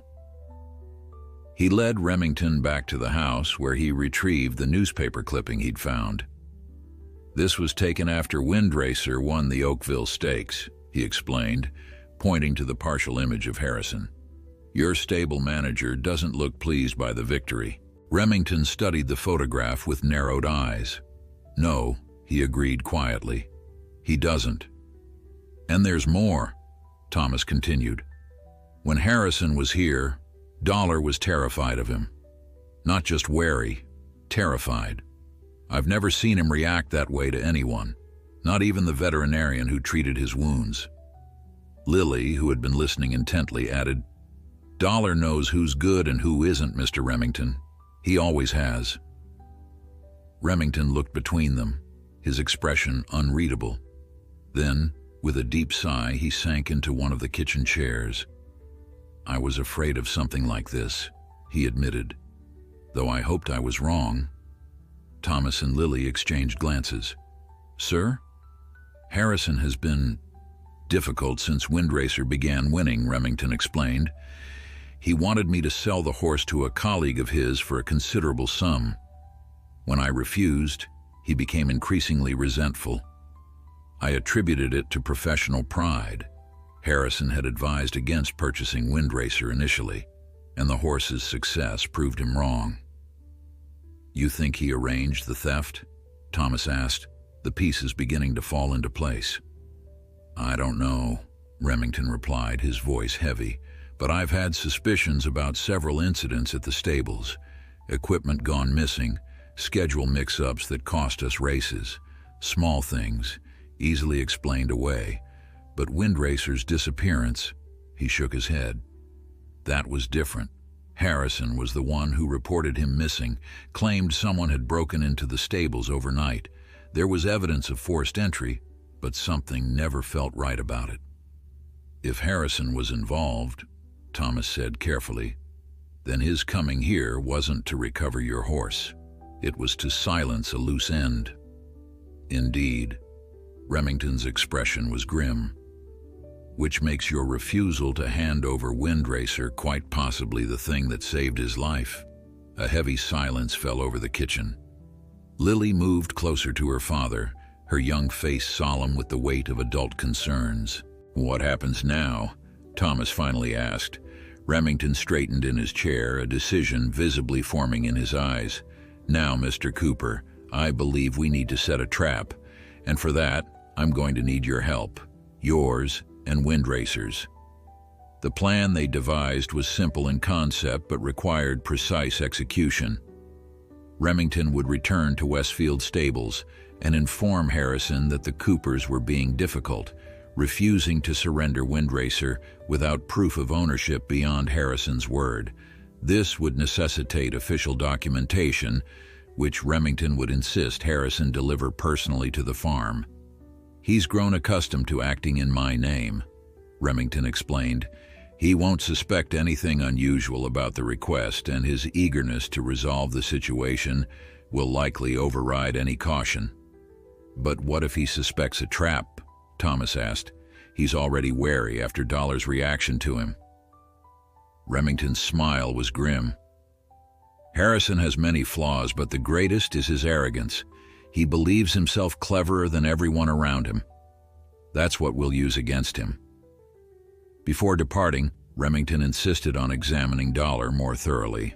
He led Remington back to the house where he retrieved the newspaper clipping he'd found. "This was taken after Windracer won the Oakville Stakes," he explained, pointing to the partial image of Harrison. "Your stable manager doesn't look pleased by the victory." Remington studied the photograph with narrowed eyes. "No," he agreed quietly. "He doesn't." "And there's more," Thomas continued. "When Harrison was here, Dollar was terrified of him. Not just wary, terrified. I've never seen him react that way to anyone, not even the veterinarian who treated his wounds." Lily, who had been listening intently, added, "Dollar knows who's good and who isn't, Mr. Remington. He always has." Remington looked between them, his expression unreadable. Then, with a deep sigh, he sank into one of the kitchen chairs. "I was afraid of something like this," he admitted, "though I hoped I was wrong." Thomas and Lily exchanged glances. "Sir?" "Harrison has been difficult since Windracer began winning," Remington explained. "He wanted me to sell the horse to a colleague of his for a considerable sum. When I refused, he became increasingly resentful. I attributed it to professional pride. Harrison had advised against purchasing Windracer initially, and the horse's success proved him wrong." "You think he arranged the theft?" Thomas asked, the pieces beginning to fall into place. "I don't know," Remington replied, his voice heavy, "but I've had suspicions about several incidents at the stables. Equipment gone missing, schedule mix-ups that cost us races. Small things, easily explained away. But Windracer's disappearance," he shook his head. "That was different. Harrison was the one who reported him missing, claimed someone had broken into the stables overnight. There was evidence of forced entry, but something never felt right about it." "If Harrison was involved," Thomas said carefully, "then his coming here wasn't to recover your horse. It was to silence a loose end." "Indeed." Remington's expression was grim. "Which makes your refusal to hand over Windracer quite possibly the thing that saved his life." A heavy silence fell over the kitchen. Lily moved closer to her father, her young face solemn with the weight of adult concerns. "What happens now?" Thomas finally asked. Remington straightened in his chair, a decision visibly forming in his eyes. "Now, Mr. Cooper, I believe we need to set a trap, and for that, I'm going to need your help. Yours and Windracer's." The plan they devised was simple in concept but required precise execution. Remington would return to Westfield Stables and inform Harrison that the Coopers were being difficult, refusing to surrender Windracer without proof of ownership beyond Harrison's word. This would necessitate official documentation, which Remington would insist Harrison deliver personally to the farm. "He's grown accustomed to acting in my name," Remington explained. "He won't suspect anything unusual about the request, and his eagerness to resolve the situation will likely override any caution." "But what if he suspects a trap?" Thomas asked. "He's already wary after Dollar's reaction to him." Remington's smile was grim. "Harrison has many flaws, but the greatest is his arrogance. He believes himself cleverer than everyone around him. That's what we'll use against him." Before departing, Remington insisted on examining Dollar more thoroughly.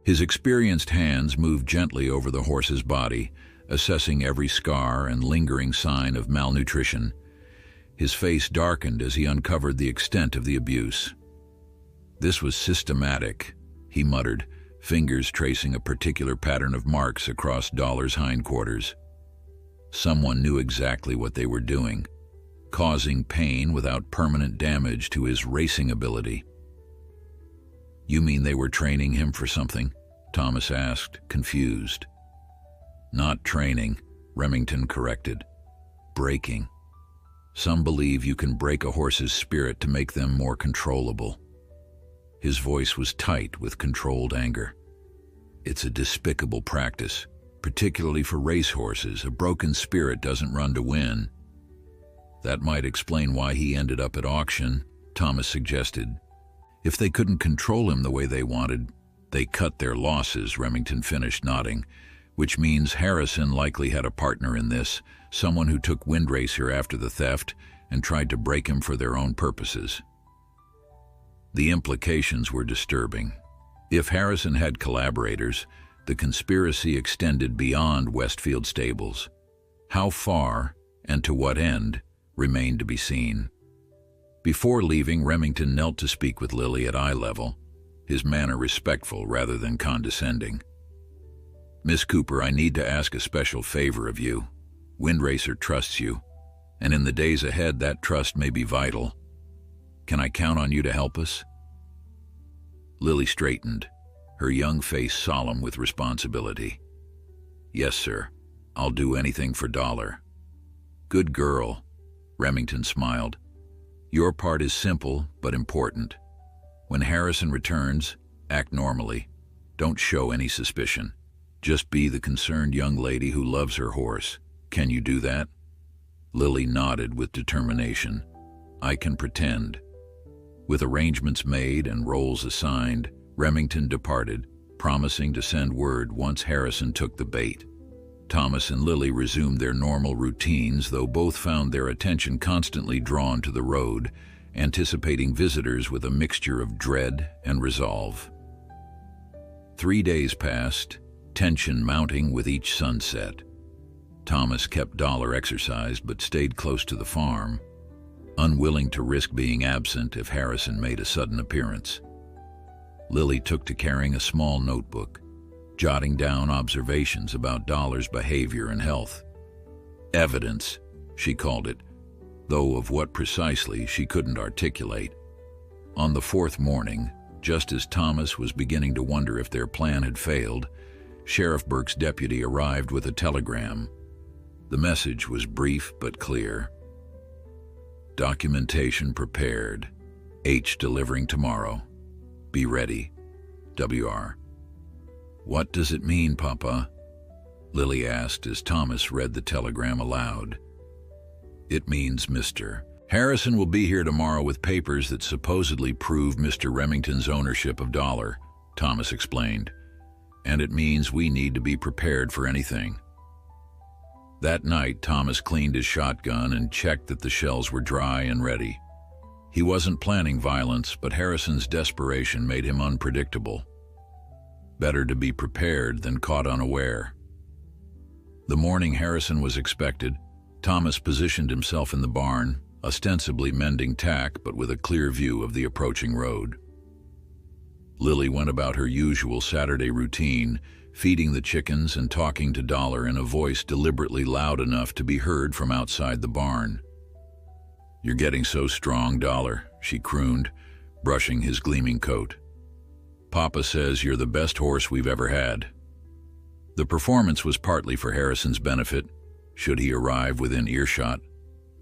His experienced hands moved gently over the horse's body, assessing every scar and lingering sign of malnutrition. His face darkened as he uncovered the extent of the abuse. "This was systematic," he muttered, fingers tracing a particular pattern of marks across Dollar's hindquarters. Someone knew exactly what they were doing, causing pain without permanent damage to his racing ability. "You mean they were training him for something?" Thomas asked, confused. "Not training," Remington corrected. "Breaking. Some believe you can break a horse's spirit to make them more controllable." His voice was tight with controlled anger. "It's a despicable practice, particularly for racehorses. A broken spirit doesn't run to win." "That might explain why he ended up at auction," Thomas suggested. "If they couldn't control him the way they wanted, they cut their losses," Remington finished, nodding. "Which means Harrison likely had a partner in this, someone who took Windracer after the theft and tried to break him for their own purposes." The implications were disturbing. If Harrison had collaborators, the conspiracy extended beyond Westfield Stables. How far, and to what end, remained to be seen. Before leaving, Remington knelt to speak with Lily at eye level, his manner respectful rather than condescending. "Miss Cooper, I need to ask a special favor of you. Windracer trusts you, and in the days ahead that trust may be vital. Can I count on you to help us?" Lily straightened, her young face solemn with responsibility. "Yes, sir. I'll do anything for Dollar." "Good girl," Remington smiled. "Your part is simple but important. When Harrison returns, act normally. Don't show any suspicion. Just be the concerned young lady who loves her horse. Can you do that?" Lily nodded with determination. "I can pretend." With arrangements made and roles assigned, Remington departed, promising to send word once Harrison took the bait. Thomas and Lily resumed their normal routines, though both found their attention constantly drawn to the road, anticipating visitors with a mixture of dread and resolve. 3 days passed, tension mounting with each sunset. Thomas kept Dollar exercised but stayed close to the farm, unwilling to risk being absent if Harrison made a sudden appearance. Lily took to carrying a small notebook, jotting down observations about Dollar's behavior and health. Evidence, she called it, though of what precisely she couldn't articulate. On the 4th morning, just as Thomas was beginning to wonder if their plan had failed, Sheriff Burke's deputy arrived with a telegram. The message was brief but clear. "Documentation prepared. H delivering tomorrow. Be ready. W.R." "What does it mean, Papa?" Lily asked as Thomas read the telegram aloud. "It means, Mr. Harrison will be here tomorrow with papers that supposedly prove Mr. Remington's ownership of Dollar," Thomas explained. "And it means we need to be prepared for anything." That night, Thomas cleaned his shotgun and checked that the shells were dry and ready. He wasn't planning violence, but Harrison's desperation made him unpredictable. Better to be prepared than caught unaware. The morning Harrison was expected, Thomas positioned himself in the barn, ostensibly mending tack but with a clear view of the approaching road. Lily went about her usual Saturday routine, feeding the chickens and talking to Dollar in a voice deliberately loud enough to be heard from outside the barn. "You're getting so strong, Dollar," she crooned, brushing his gleaming coat. "Papa says you're the best horse we've ever had." The performance was partly for Harrison's benefit, should he arrive within earshot,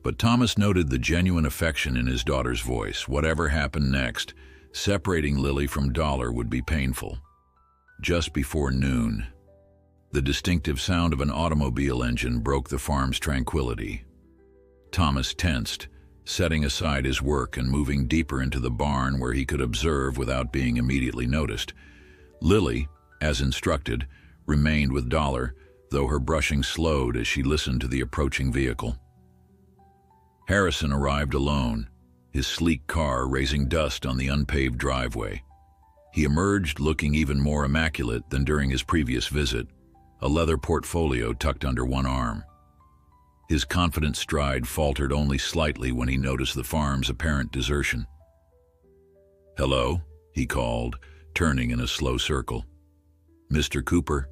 but Thomas noted the genuine affection in his daughter's voice. Whatever happened next, separating Lily from Dollar would be painful. Just before noon, the distinctive sound of an automobile engine broke the farm's tranquility. Thomas tensed, setting aside his work and moving deeper into the barn where he could observe without being immediately noticed. Lily, as instructed, remained with Dollar, though her brushing slowed as she listened to the approaching vehicle. Harrison arrived alone, his sleek car raising dust on the unpaved driveway. He emerged looking even more immaculate than during his previous visit, a leather portfolio tucked under one arm. His confident stride faltered only slightly when he noticed the farm's apparent desertion. "Hello," he called, turning in a slow circle. "Mr. Cooper,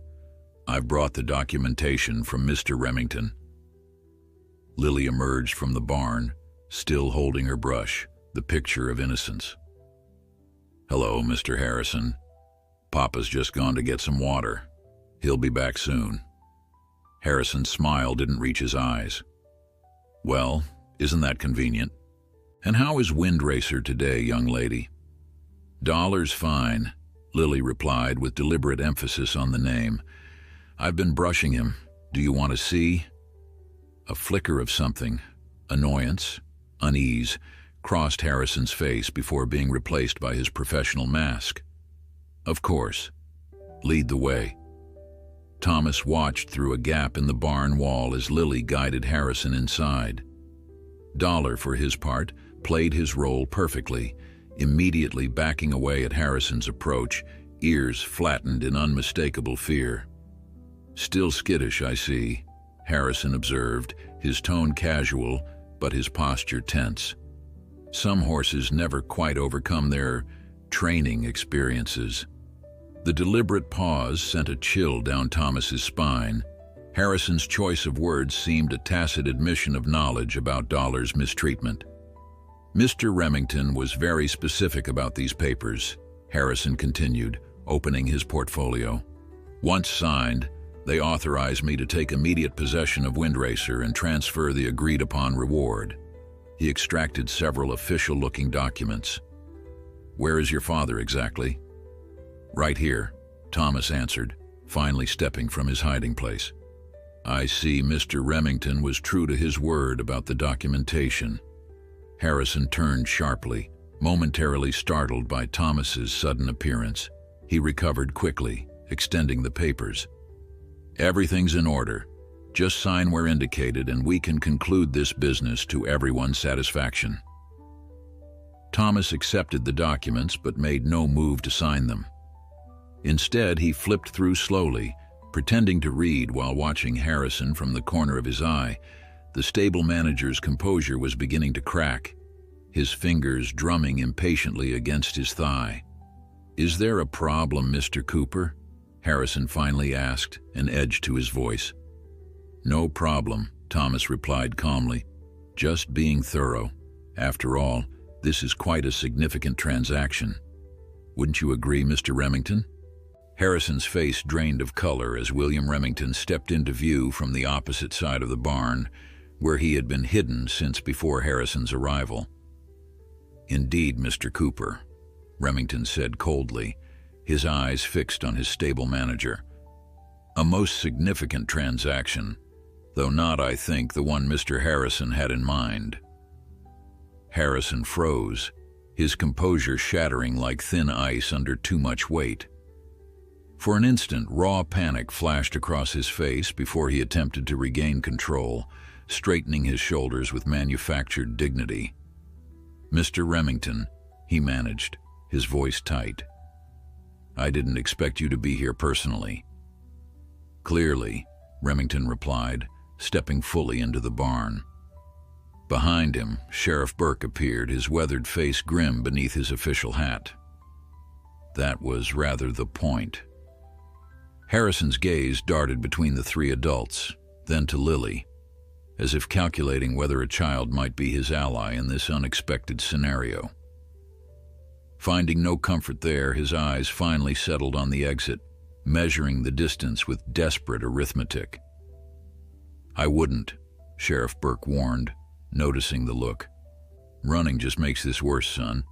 I've brought the documentation from Mr. Remington." Lily emerged from the barn, still holding her brush, the picture of innocence. "Hello, Mr. Harrison. Papa's just gone to get some water. He'll be back soon." Harrison's smile didn't reach his eyes. "Well, isn't that convenient? And how is Wind Racer today, young lady?" "Dollar's fine," Lily replied with deliberate emphasis on the name. "I've been brushing him. Do you want to see?" A flicker of something, annoyance, unease, crossed Harrison's face before being replaced by his professional mask. "Of course. Lead the way." Thomas watched through a gap in the barn wall as Lily guided Harrison inside. Dollar, for his part, played his role perfectly, immediately backing away at Harrison's approach, ears flattened in unmistakable fear. "Still skittish, I see," Harrison observed, his tone casual, but his posture tense. Some horses never quite overcome their training experiences. The deliberate pause sent a chill down Thomas's spine. Harrison's choice of words seemed a tacit admission of knowledge about Dollar's mistreatment. "Mr. Remington was very specific about these papers," Harrison continued, opening his portfolio. "Once signed, they authorized me to take immediate possession of Wind Racer and transfer the agreed-upon reward." He extracted several official-looking documents. "Where is your father exactly?" "Right here," Thomas answered, finally stepping from his hiding place. "I see Mr. Remington was true to his word about the documentation." Harrison turned sharply, momentarily startled by Thomas's sudden appearance. He recovered quickly, extending the papers. "Everything's in order. Just sign where indicated and we can conclude this business to everyone's satisfaction." Thomas accepted the documents but made no move to sign them. Instead, he flipped through slowly, pretending to read while watching Harrison from the corner of his eye. The stable manager's composure was beginning to crack, his fingers drumming impatiently against his thigh. "Is there a problem, Mr. Cooper?" Harrison finally asked, an edge to his voice. "No problem," Thomas replied calmly. "Just being thorough. After all, this is quite a significant transaction. Wouldn't you agree, Mr. Remington?" Harrison's face drained of color as William Remington stepped into view from the opposite side of the barn, where he had been hidden since before Harrison's arrival. "Indeed, Mr. Cooper," Remington said coldly, his eyes fixed on his stable manager. "A most significant transaction, though not, I think, the one Mr. Harrison had in mind." Harrison froze, his composure shattering like thin ice under too much weight. For an instant, raw panic flashed across his face before he attempted to regain control, straightening his shoulders with manufactured dignity. "Mr. Remington," he managed, his voice tight. "I didn't expect you to be here personally." "Clearly," Remington replied, stepping fully into the barn. Behind him, Sheriff Burke appeared, his weathered face grim beneath his official hat. That was rather the point. Harrison's gaze darted between the three adults, then to Lily, as if calculating whether a child might be his ally in this unexpected scenario. Finding no comfort there, his eyes finally settled on the exit, measuring the distance with desperate arithmetic. "I wouldn't," Sheriff Burke warned, noticing the look. "Running just makes this worse, son."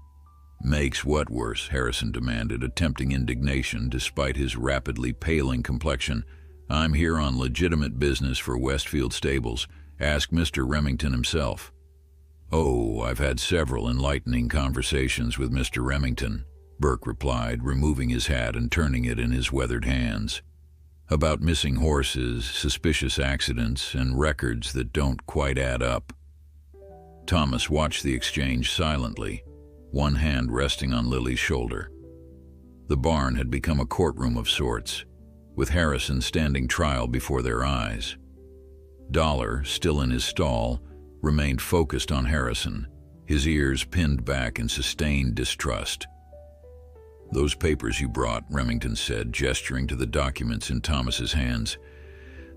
"Makes what worse?" Harrison demanded, attempting indignation despite his rapidly paling complexion. "I'm here on legitimate business for Westfield Stables. Ask Mr. Remington himself." "Oh, I've had several enlightening conversations with Mr. Remington," Burke replied, removing his hat and turning it in his weathered hands. "About missing horses, suspicious accidents, and records that don't quite add up." Thomas watched the exchange silently, one hand resting on Lily's shoulder. The barn had become a courtroom of sorts, with Harrison standing trial before their eyes. Dollar, still in his stall, remained focused on Harrison, his ears pinned back in sustained distrust. "Those papers you brought," Remington said, gesturing to the documents in Thomas's hands.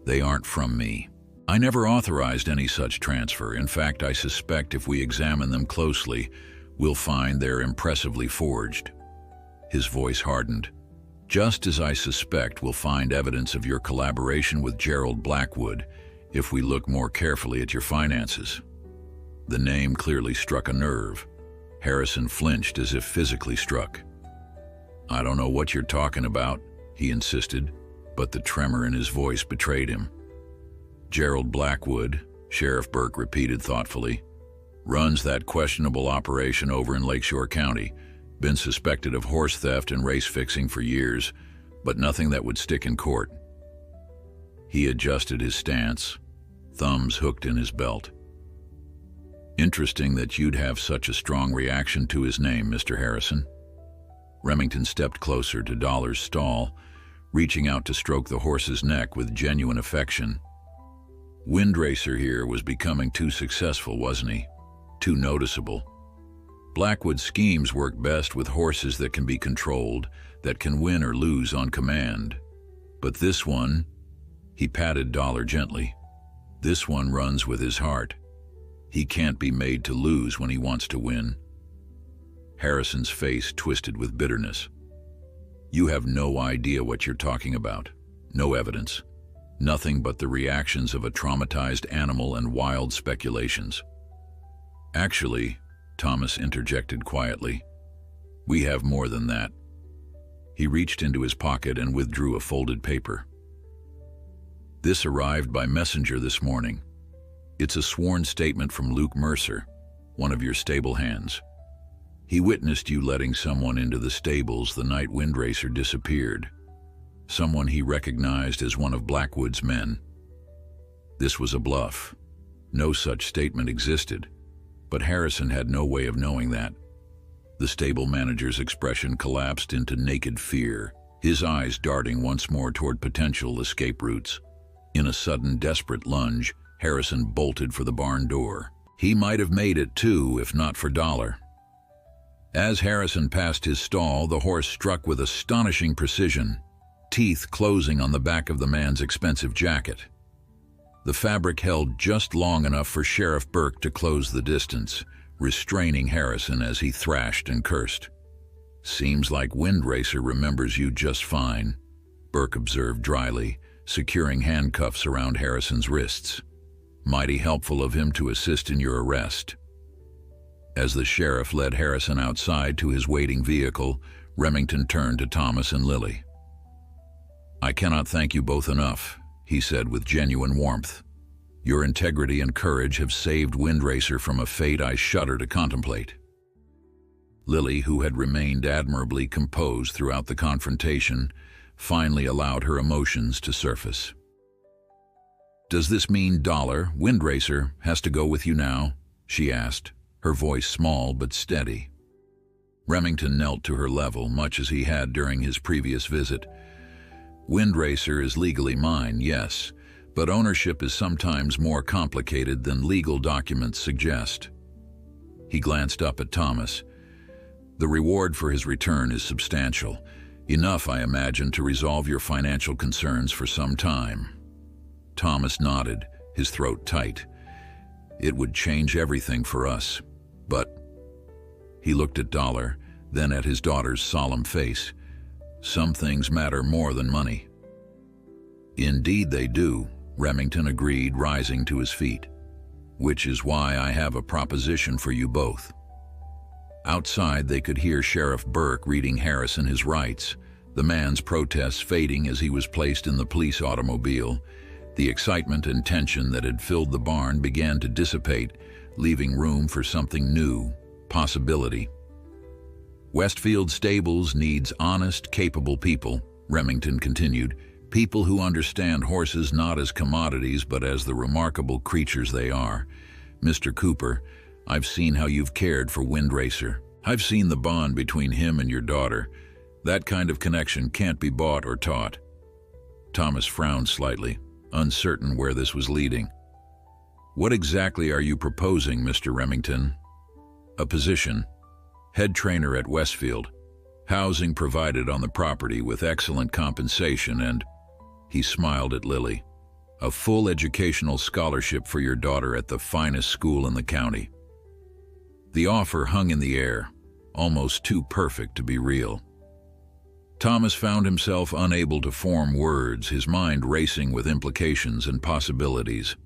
"They aren't from me. I never authorized any such transfer. In fact, I suspect if we examine them closely, we'll find they're impressively forged." His voice hardened. "Just as I suspect we'll find evidence of your collaboration with Gerald Blackwood if we look more carefully at your finances." The name clearly struck a nerve. Harrison flinched as if physically struck. "I don't know what you're talking about," he insisted, but the tremor in his voice betrayed him. "Gerald Blackwood," Sheriff Burke repeated thoughtfully, "runs that questionable operation over in Lakeshore County. Been suspected of horse theft and race fixing for years, but nothing that would stick in court." He adjusted his stance, thumbs hooked in his belt. "Interesting that you'd have such a strong reaction to his name, Mr. Harrison." Remington stepped closer to Dollar's stall, reaching out to stroke the horse's neck with genuine affection. "Windracer here was becoming too successful, wasn't he? Too noticeable. Blackwood's schemes work best with horses that can be controlled, that can win or lose on command. But this one," he patted Dollar gently, "this one runs with his heart. He can't be made to lose when he wants to win." Harrison's face twisted with bitterness. "You have no idea what you're talking about. No evidence. Nothing but the reactions of a traumatized animal and wild speculations." "Actually," Thomas interjected quietly, "we have more than that." He reached into his pocket and withdrew a folded paper. "This arrived by messenger this morning. It's a sworn statement from Luke Mercer, one of your stable hands. He witnessed you letting someone into the stables the night Windracer disappeared. Someone he recognized as one of Blackwood's men. This was a bluff. No such statement existed, but Harrison had no way of knowing that." The stable manager's expression collapsed into naked fear, his eyes darting once more toward potential escape routes. In a sudden, desperate lunge, Harrison bolted for the barn door. He might have made it too, if not for Dollar. As Harrison passed his stall, the horse struck with astonishing precision, teeth closing on the back of the man's expensive jacket. The fabric held just long enough for Sheriff Burke to close the distance, restraining Harrison as he thrashed and cursed. "Seems like Windracer remembers you just fine," Burke observed dryly, securing handcuffs around Harrison's wrists. "Mighty helpful of him to assist in your arrest." As the sheriff led Harrison outside to his waiting vehicle, Remington turned to Thomas and Lily. "I cannot thank you both enough," he said with genuine warmth. "Your integrity and courage have saved Windracer from a fate I shudder to contemplate." Lily, who had remained admirably composed throughout the confrontation, finally allowed her emotions to surface. "Does this mean Dollar, Windracer, has to go with you now?" she asked, her voice small but steady. Remington knelt to her level, much as he had during his previous visit. "Windracer is legally mine, yes, But ownership is sometimes more complicated than legal documents suggest. He glanced up at Thomas. The reward for his return is substantial. Enough, I imagine, to resolve your financial concerns for some time. Thomas nodded, his throat tight. It would change everything for us, but... He looked at Dollar, then at his daughter's solemn face. Some things matter more than money. Indeed they do, Remington agreed, rising to his feet. Which is why I have a proposition for you both. Outside, they could hear Sheriff Burke reading Harrison his rights, the man's protests fading as he was placed in the police automobile. The excitement and tension that had filled the barn began to dissipate, leaving room for something new, possibility. Westfield Stables needs honest, capable people, Remington continued, people who understand horses not as commodities but as the remarkable creatures they are. Mr. Cooper, I've seen how you've cared for Windracer. I've seen the bond between him and your daughter. That kind of connection can't be bought or taught. Thomas frowned slightly, uncertain where this was leading. What exactly are you proposing, Mr. Remington? A position. Head trainer at Westfield. Housing provided on the property with excellent compensation and, he smiled at Lily, a full educational scholarship for your daughter at the finest school in the county. The offer hung in the air, almost too perfect to be real. Thomas found himself unable to form words, his mind racing with implications and possibilities.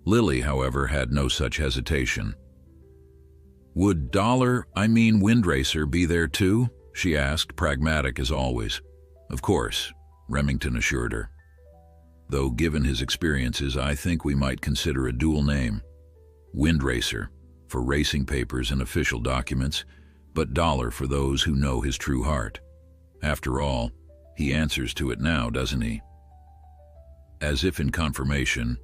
Lily, however, had no such hesitation. Would Windracer be there too? She asked, pragmatic as always. Of course, Remington assured her. Though given his experiences, I think we might consider a dual name. Windracer, for racing papers and official documents, but Dollar for those who know his true heart. After all, he answers to it now, doesn't he? As if in confirmation,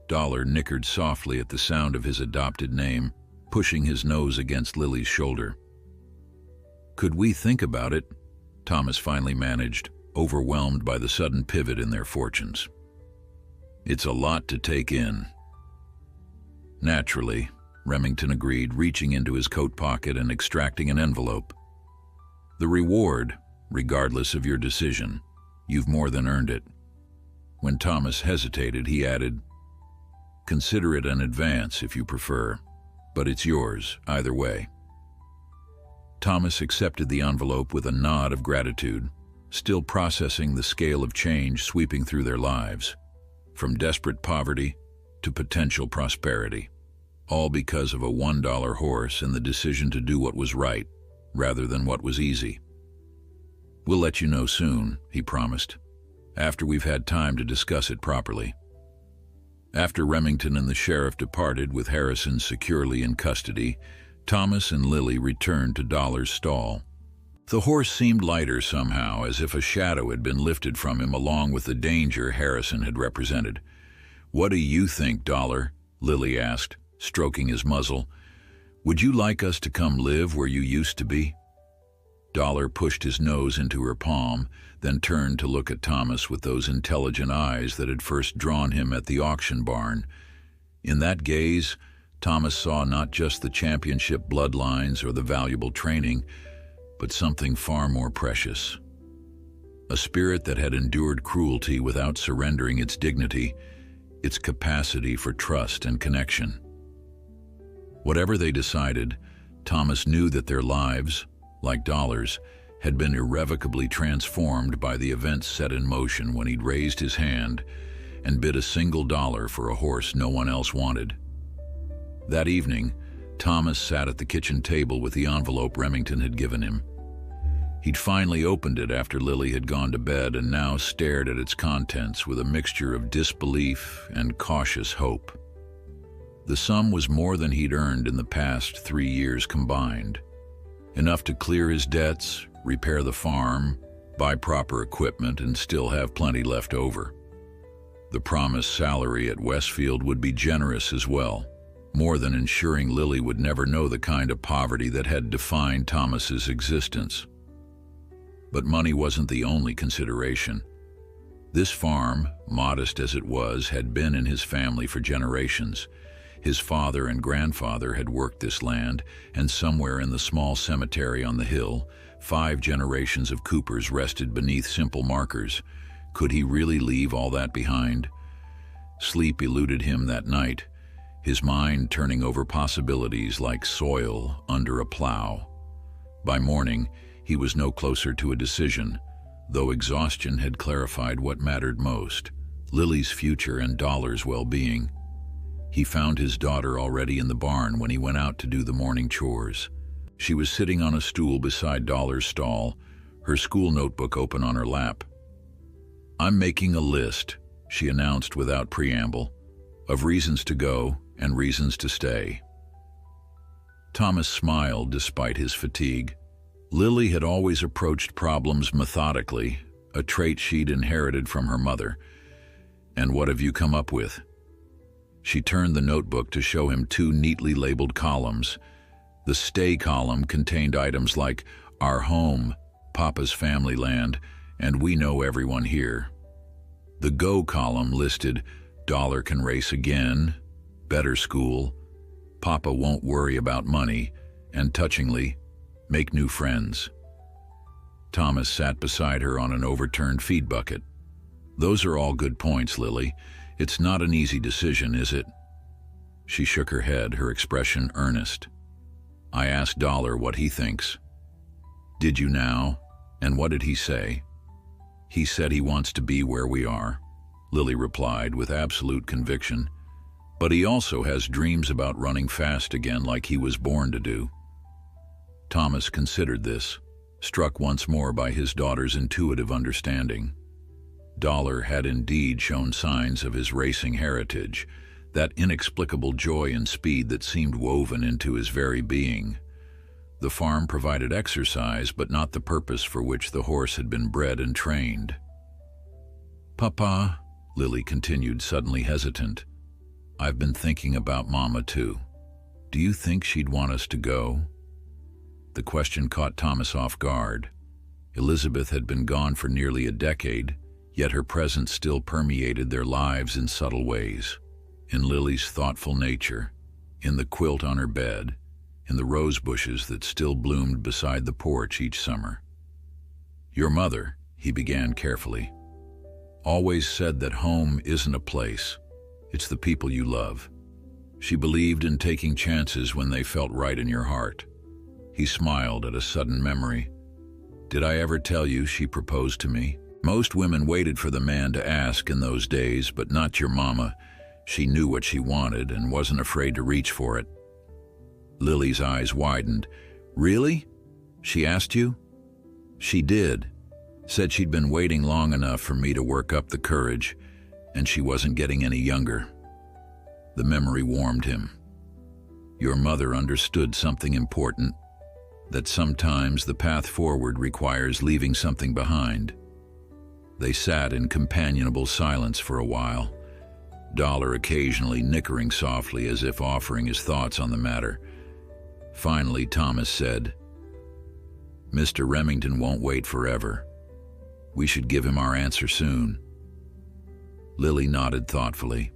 Dollar nickered softly at the sound of his adopted name, pushing his nose against Lily's shoulder. Could we think about it? Thomas finally managed, overwhelmed by the sudden pivot in their fortunes. It's a lot to take in. Naturally, Remington agreed, reaching into his coat pocket and extracting an envelope. The reward, regardless of your decision, you've more than earned it. When Thomas hesitated, he added, consider it an advance if you prefer, but it's yours either way. Thomas accepted the envelope with a nod of gratitude, still processing the scale of change sweeping through their lives, from desperate poverty to potential prosperity, all because of a $1 horse and the decision to do what was right rather than what was easy. We'll let you know soon, he promised, after we've had time to discuss it properly. After Remington and the sheriff departed with Harrison securely in custody, Thomas and Lily returned to Dollar's stall. The horse seemed lighter somehow, as if a shadow had been lifted from him along with the danger Harrison had represented. What do you think, Dollar? Lily asked, stroking his muzzle. Would you like us to come live where you used to be? Dollar pushed his nose into her palm, then turned to look at Thomas with those intelligent eyes that had first drawn him at the auction barn. In that gaze, Thomas saw not just the championship bloodlines or the valuable training, but something far more precious. A spirit that had endured cruelty without surrendering its dignity, its capacity for trust and connection. Whatever they decided, Thomas knew that their lives, like Dollar's, had been irrevocably transformed by the events set in motion when he'd raised his hand and bid $1 for a horse no one else wanted. That evening, Thomas sat at the kitchen table with the envelope Remington had given him. He'd finally opened it after Lily had gone to bed and now stared at its contents with a mixture of disbelief and cautious hope. The sum was more than he'd earned in the past 3 years combined. Enough to clear his debts, repair the farm, buy proper equipment, and still have plenty left over. The promised salary at Westfield would be generous as well, more than ensuring Lily would never know the kind of poverty that had defined Thomas's existence. But money wasn't the only consideration. This farm, modest as it was, had been in his family for generations. His father and grandfather had worked this land, and somewhere in the small cemetery on the hill, 5 generations of Coopers rested beneath simple markers. Could he really leave all that behind? Sleep eluded him that night, his mind turning over possibilities like soil under a plow. By morning, he was no closer to a decision, though exhaustion had clarified what mattered most: Lily's future and Dollar's well-being. He found his daughter already in the barn when he went out to do the morning chores. She was sitting on a stool beside Dollar's stall, her school notebook open on her lap. "I'm making a list," she announced without preamble, "of reasons to go and reasons to stay." Thomas smiled despite his fatigue. Lily had always approached problems methodically, a trait she'd inherited from her mother. "And what have you come up with?" She turned the notebook to show him 2 neatly labeled columns. The stay column contained items like "our home," "Papa's family land," and "we know everyone here." The go column listed "Dollar can race again," "better school," "Papa won't worry about money," and touchingly, "make new friends." Thomas sat beside her on an overturned feed bucket. "Those are all good points, Lily. It's not an easy decision, is it?" She shook her head, her expression earnest. "I asked Dollar what he thinks." "Did you now? And what did he say?" "He said he wants to be where we are," Lily replied with absolute conviction. "But he also has dreams about running fast again like he was born to do." Thomas considered this, struck once more by his daughter's intuitive understanding. Dollar had indeed shown signs of his racing heritage, that inexplicable joy and speed that seemed woven into his very being. The farm provided exercise, but not the purpose for which the horse had been bred and trained. "Papa," Lily continued, suddenly hesitant, "I've been thinking about Mama too. Do you think she'd want us to go?" The question caught Thomas off guard. Elizabeth had been gone for nearly a decade, yet her presence still permeated their lives in subtle ways. In Lily's thoughtful nature, in the quilt on her bed, in the rose bushes that still bloomed beside the porch each summer. "Your mother," he began carefully, "always said that home isn't a place, it's the people you love. She believed in taking chances when they felt right in your heart." He smiled at a sudden memory. "Did I ever tell you she proposed to me? Most women waited for the man to ask in those days, but not your mama. She knew what she wanted and wasn't afraid to reach for it." Lily's eyes widened. "Really? She asked you?" "She did. Said she'd been waiting long enough for me to work up the courage, and she wasn't getting any younger." The memory warmed him. Your mother understood something important, that sometimes the path forward requires leaving something behind. They sat in companionable silence for a while, Dollar occasionally nickering softly as if offering his thoughts on the matter. Finally, Thomas said, "Mr. Remington won't wait forever. We should give him our answer soon." Lily nodded thoughtfully.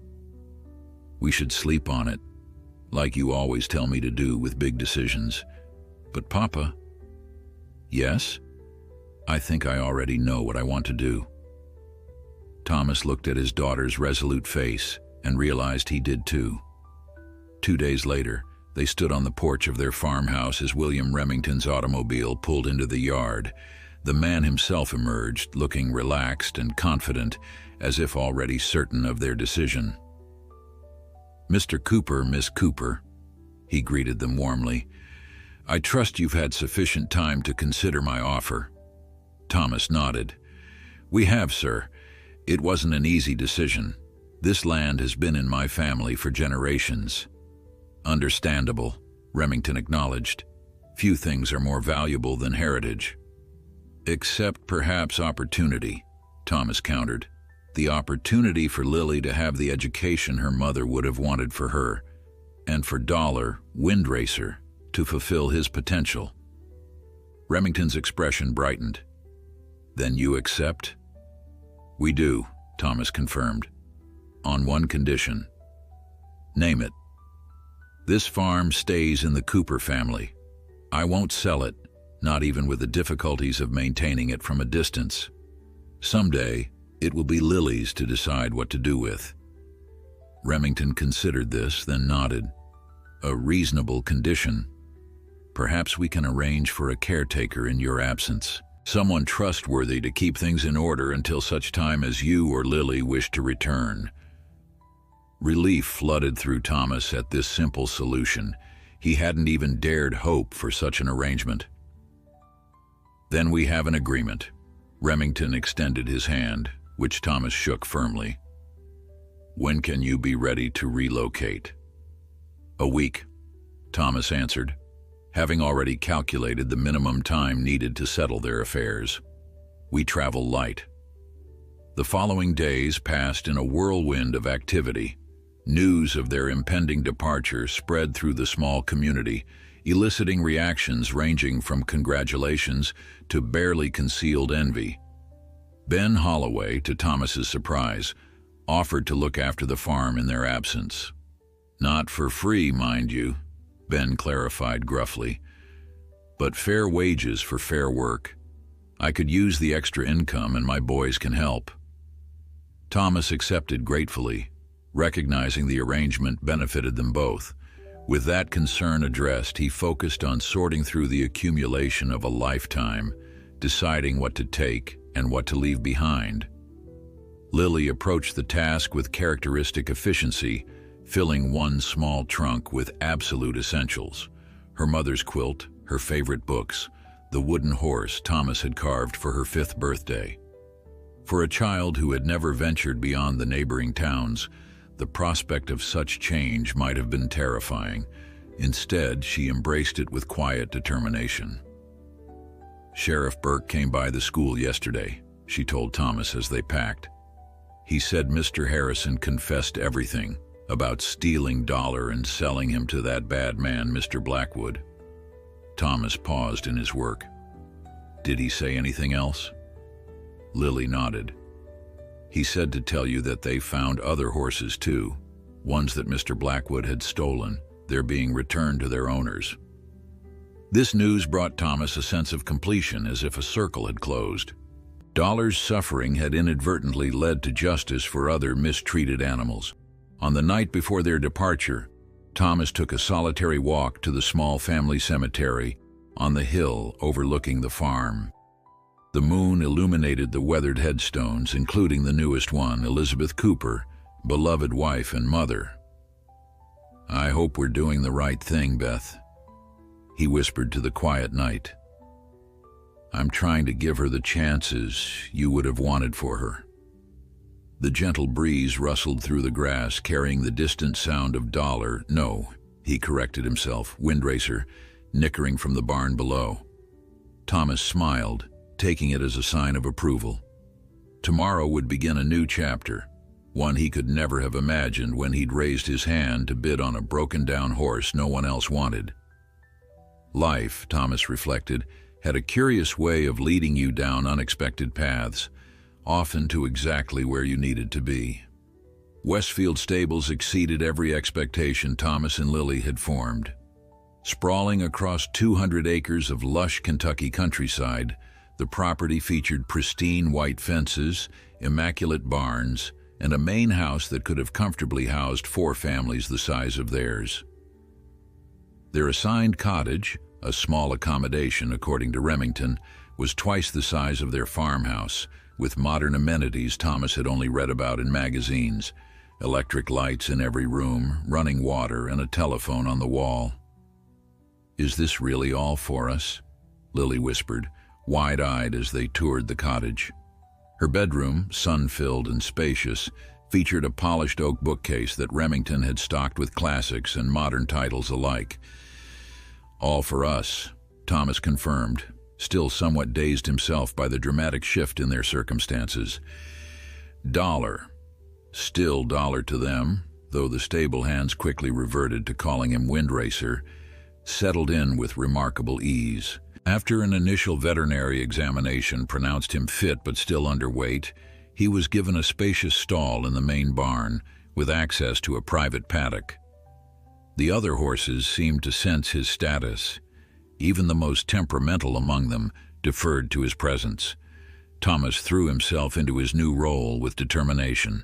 "We should sleep on it, like you always tell me to do with big decisions. But Papa..." "Yes? I think I already know what I want to do." Thomas looked at his daughter's resolute face and realized he did too. 2 days later, they stood on the porch of their farmhouse as William Remington's automobile pulled into the yard. The man himself emerged, looking relaxed and confident, as if already certain of their decision. "Mr. Cooper, Miss Cooper," he greeted them warmly. "I trust you've had sufficient time to consider my offer." Thomas nodded. "We have, sir. It wasn't an easy decision. This land has been in my family for generations." "Understandable," Remington acknowledged. "Few things are more valuable than heritage." "Except perhaps opportunity," Thomas countered. "The opportunity for Lily to have the education her mother would have wanted for her, and for Dollar, Wind Racer, to fulfill his potential." Remington's expression brightened. "Then you accept?" We do, Thomas confirmed. On one condition. Name it. This farm stays in the Cooper family. I won't sell it, not even with the difficulties of maintaining it from a distance. Someday, it will be Lily's to decide what to do with. Remington considered this, then nodded. A reasonable condition. Perhaps we can arrange for a caretaker in your absence. Someone trustworthy to keep things in order until such time as you or Lily wish to return. Relief flooded through Thomas at this simple solution. He hadn't even dared hope for such an arrangement. Then we have an agreement. Remington extended his hand, which Thomas shook firmly. When can you be ready to relocate? A week, Thomas answered, having already calculated the minimum time needed to settle their affairs. We travel light. The following days passed in a whirlwind of activity. News of their impending departure spread through the small community, eliciting reactions ranging from congratulations to barely concealed envy. Ben Holloway, to Thomas's surprise, offered to look after the farm in their absence. Not for free, mind you, Ben clarified gruffly, but fair wages for fair work. I could use the extra income and my boys can help. Thomas accepted gratefully, recognizing the arrangement benefited them both. With that concern addressed, he focused on sorting through the accumulation of a lifetime, deciding what to take and what to leave behind. Lily approached the task with characteristic efficiency, filling one small trunk with absolute essentials: her mother's quilt, her favorite books, the wooden horse Thomas had carved for her 5th birthday. For a child who had never ventured beyond the neighboring towns, the prospect of such change might have been terrifying. Instead, she embraced it with quiet determination. Sheriff Burke came by the school yesterday, she told Thomas as they packed. He said Mr. Harrison confessed everything about stealing Dollar and selling him to that bad man, Mr. Blackwood. Thomas paused in his work. Did he say anything else? Lily nodded. He said to tell you that they found other horses too, ones that Mr. Blackwood had stolen. They're being returned to their owners. This news brought Thomas a sense of completion, as if a circle had closed. Dollar's suffering had inadvertently led to justice for other mistreated animals. On the night before their departure, Thomas took a solitary walk to the small family cemetery on the hill overlooking the farm. The moon illuminated the weathered headstones, including the newest one, Elizabeth Cooper, beloved wife and mother. I hope we're doing the right thing, Beth, he whispered to the quiet night. I'm trying to give her the chances you would have wanted for her. The gentle breeze rustled through the grass, carrying the distant sound of Dollar, no, he corrected himself, Windracer, nickering from the barn below. Thomas smiled, taking it as a sign of approval. Tomorrow would begin a new chapter, one he could never have imagined when he'd raised his hand to bid on a broken-down horse no one else wanted. Life, Thomas reflected, had a curious way of leading you down unexpected paths, often to exactly where you needed to be. Westfield Stables exceeded every expectation Thomas and Lily had formed. Sprawling across 200 acres of lush Kentucky countryside, the property featured pristine white fences, immaculate barns, and a main house that could have comfortably housed 4 families the size of theirs. Their assigned cottage, a small accommodation according to Remington, was twice the size of their farmhouse, with modern amenities Thomas had only read about in magazines: electric lights in every room, running water, and a telephone on the wall. Is this really all for us? Lily whispered, wide-eyed as they toured the cottage. Her bedroom, sun-filled and spacious, featured a polished oak bookcase that Remington had stocked with classics and modern titles alike. All for us, Thomas confirmed, still somewhat dazed himself by the dramatic shift in their circumstances. Dollar. Still Dollar to them, though the stable hands quickly reverted to calling him Windracer, settled in with remarkable ease. After an initial veterinary examination pronounced him fit but still underweight, He was given a spacious stall in the main barn, with access to a private paddock. The other horses seemed to sense his status. Even the most temperamental among them deferred to his presence. Thomas threw himself into his new role with determination.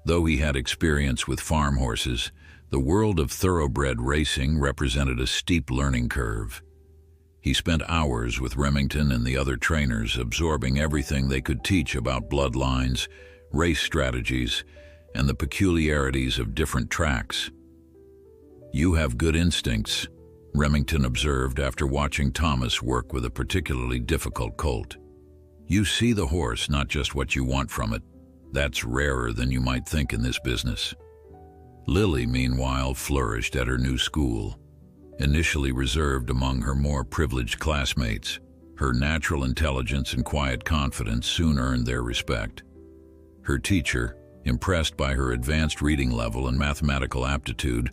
Though he had experience with farm horses, the world of thoroughbred racing represented a steep learning curve. He spent hours with Remington and the other trainers, absorbing everything they could teach about bloodlines, race strategies, and the peculiarities of different tracks. "You have good instincts," Remington observed after watching Thomas work with a particularly difficult colt. "You see the horse, not just what you want from it. That's rarer than you might think in this business." Lily, meanwhile, flourished at her new school. Initially reserved among her more privileged classmates, her natural intelligence and quiet confidence soon earned their respect. Her teacher, impressed by her advanced reading level and mathematical aptitude,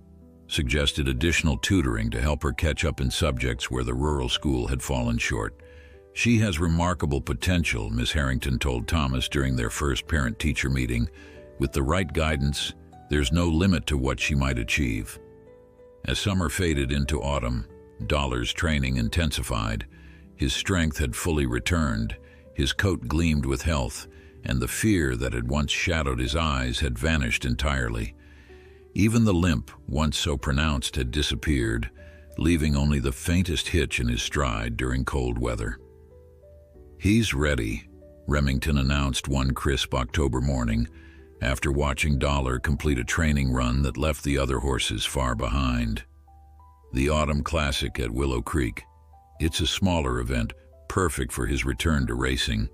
suggested additional tutoring to help her catch up in subjects where the rural school had fallen short. "She has remarkable potential," Miss Harrington told Thomas during their first parent-teacher meeting. "With the right guidance, there's no limit to what she might achieve." As summer faded into autumn, Dollar's training intensified. His strength had fully returned, his coat gleamed with health, and the fear that had once shadowed his eyes had vanished entirely. Even the limp, once so pronounced, had disappeared, leaving only the faintest hitch in his stride during cold weather. "He's ready," Remington announced one crisp October morning, after watching Dollar complete a training run that left the other horses far behind. The Autumn Classic at Willow Creek. It's a smaller event, perfect for his return to racing.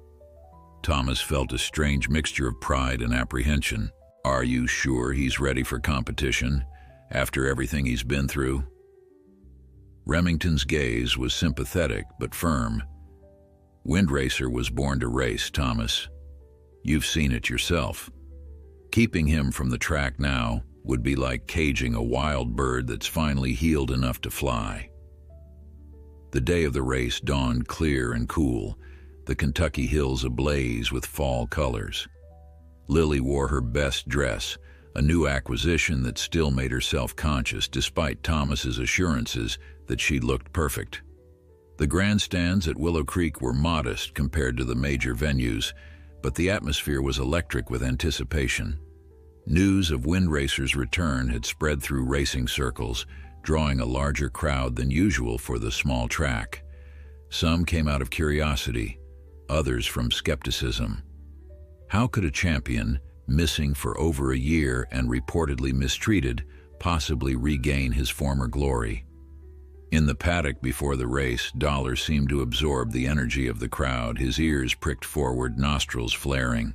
Thomas felt a strange mixture of pride and apprehension. "Are you sure he's ready for competition, after everything he's been through?" Remington's gaze was sympathetic but firm. "Windracer was born to race, Thomas. You've seen it yourself. Keeping him from the track now would be like caging a wild bird that's finally healed enough to fly." The day of the race dawned clear and cool, the Kentucky hills ablaze with fall colors. Lily wore her best dress, a new acquisition that still made her self-conscious despite Thomas's assurances that she looked perfect. The grandstands at Willow Creek were modest compared to the major venues, but the atmosphere was electric with anticipation. News of Windracer's return had spread through racing circles, drawing a larger crowd than usual for the small track. Some came out of curiosity, others from skepticism. How could a champion, missing for over a year and reportedly mistreated, possibly regain his former glory? In the paddock before the race, Dollar seemed to absorb the energy of the crowd, his ears pricked forward, nostrils flaring.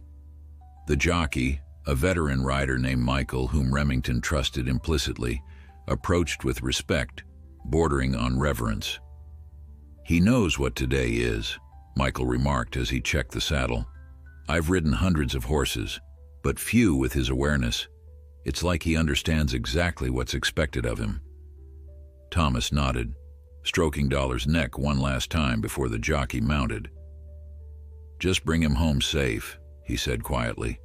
The jockey, a veteran rider named Michael, whom Remington trusted implicitly, approached with respect, bordering on reverence. "He knows what today is," Michael remarked as he checked the saddle. "I've ridden hundreds of horses, but few with his awareness. It's like he understands exactly what's expected of him." Thomas nodded, stroking Dollar's neck one last time before the jockey mounted. "Just bring him home safe," he said quietly.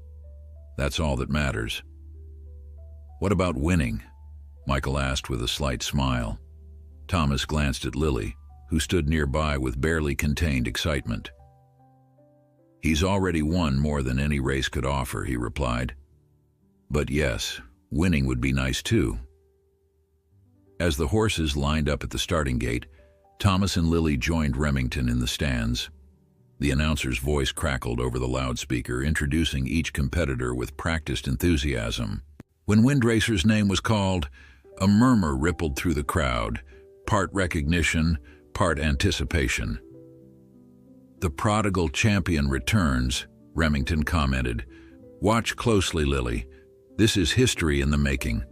"That's all that matters." "What about winning?" Michael asked with a slight smile. Thomas glanced at Lily, who stood nearby with barely contained excitement. "He's already won more than any race could offer," he replied. "But yes, winning would be nice too." As the horses lined up at the starting gate, Thomas and Lily joined Remington in the stands. The announcer's voice crackled over the loudspeaker, introducing each competitor with practiced enthusiasm. When Windracer's name was called, a murmur rippled through the crowd, part recognition, part anticipation. "The prodigal champion returns," Remington commented. "Watch closely, Lily. This is history in the making."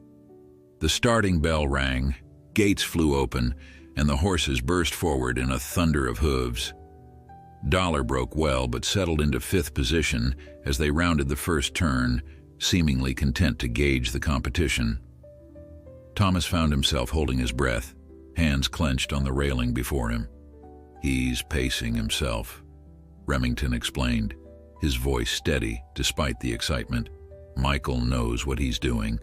The starting bell rang, gates flew open, and the horses burst forward in a thunder of hooves. Dollar broke well but settled into fifth position as they rounded the first turn, seemingly content to gauge the competition. Thomas found himself holding his breath, hands clenched on the railing before him. "He's pacing himself," Remington explained, his voice steady despite the excitement. Michael knows what he's doing.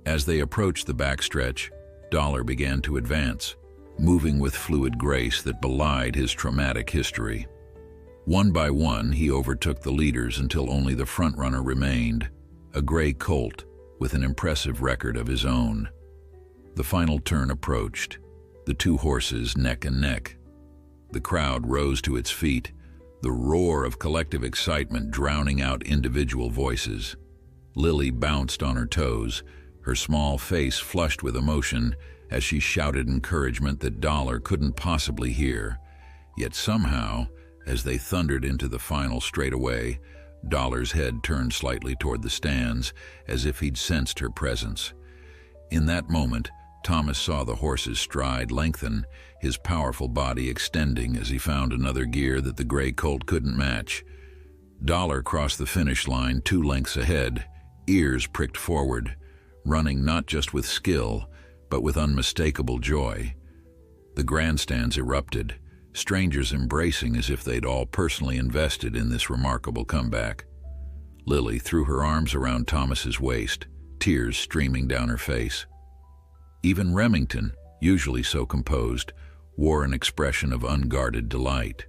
As they approached the backstretch, Dollar began to advance, moving with fluid grace that belied his traumatic history. One by one, he overtook the leaders until only the frontrunner remained, a gray colt with an impressive record of his own. The final turn approached, the two horses neck and neck. The crowd rose to its feet, the roar of collective excitement drowning out individual voices. Lily bounced on her toes, her small face flushed with emotion as she shouted encouragement that Dollar couldn't possibly hear. Yet somehow, as they thundered into the final straightaway, Dollar's head turned slightly toward the stands, as if he'd sensed her presence. In that moment, Thomas saw the horse's stride lengthen, his powerful body extending as he found another gear that the gray colt couldn't match. Dollar crossed the finish line 2 lengths ahead, ears pricked forward, running not just with skill, but with unmistakable joy. The grandstands erupted, strangers embracing as if they'd all personally invested in this remarkable comeback. Lily threw her arms around Thomas's waist, tears streaming down her face. Even Remington, usually so composed, wore an expression of unguarded delight.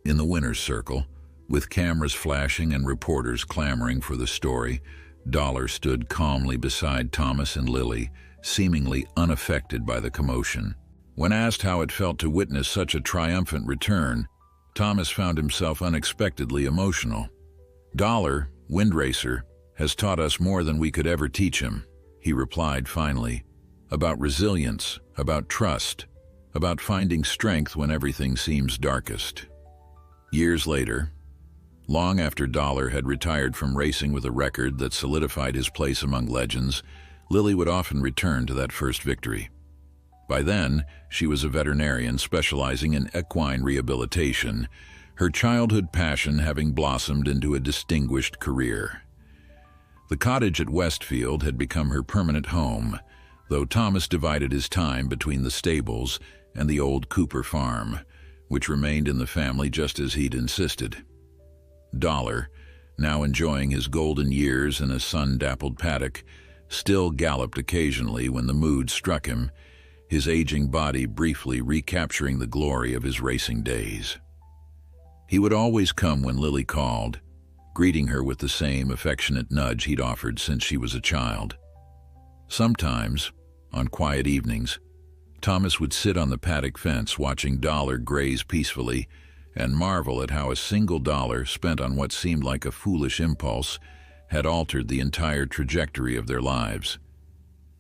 In the winner's circle, with cameras flashing and reporters clamoring for the story, Dollar stood calmly beside Thomas and Lily, seemingly unaffected by the commotion. When asked how it felt to witness such a triumphant return, Thomas found himself unexpectedly emotional. "Dollar, Wind Racer, has taught us more than we could ever teach him," he replied finally. "About resilience, about trust, about finding strength when everything seems darkest." Years later, long after Dollar had retired from racing with a record that solidified his place among legends, Lily would often return to that first victory. By then, she was a veterinarian specializing in equine rehabilitation, her childhood passion having blossomed into a distinguished career. The cottage at Westfield had become her permanent home, though Thomas divided his time between the stables and the old Cooper farm, which remained in the family just as he'd insisted. Dollar, now enjoying his golden years in a sun-dappled paddock, still galloped occasionally when the mood struck him, his aging body briefly recapturing the glory of his racing days. He would always come when Lily called, greeting her with the same affectionate nudge he'd offered since she was a child. Sometimes, on quiet evenings, Thomas would sit on the paddock fence watching Dollar graze peacefully and marvel at how a single dollar spent on what seemed like a foolish impulse had altered the entire trajectory of their lives.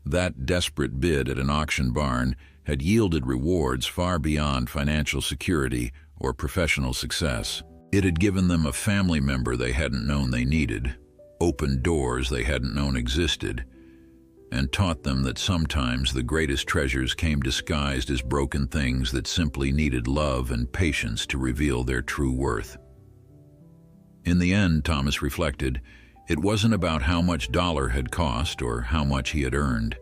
That desperate bid at an auction barn had yielded rewards far beyond financial security or professional success. It had given them a family member they hadn't known they needed, opened doors they hadn't known existed, and taught them that sometimes the greatest treasures came disguised as broken things that simply needed love and patience to reveal their true worth. In the end, Thomas reflected, it wasn't about how much Dollar had cost or how much he had earned.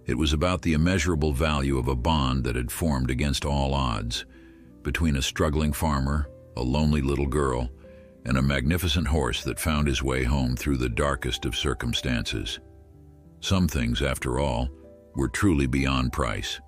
It was about the immeasurable value of a bond that had formed against all odds, between a struggling farmer, a lonely little girl, and a magnificent horse that found his way home through the darkest of circumstances. Some things, after all, were truly beyond price.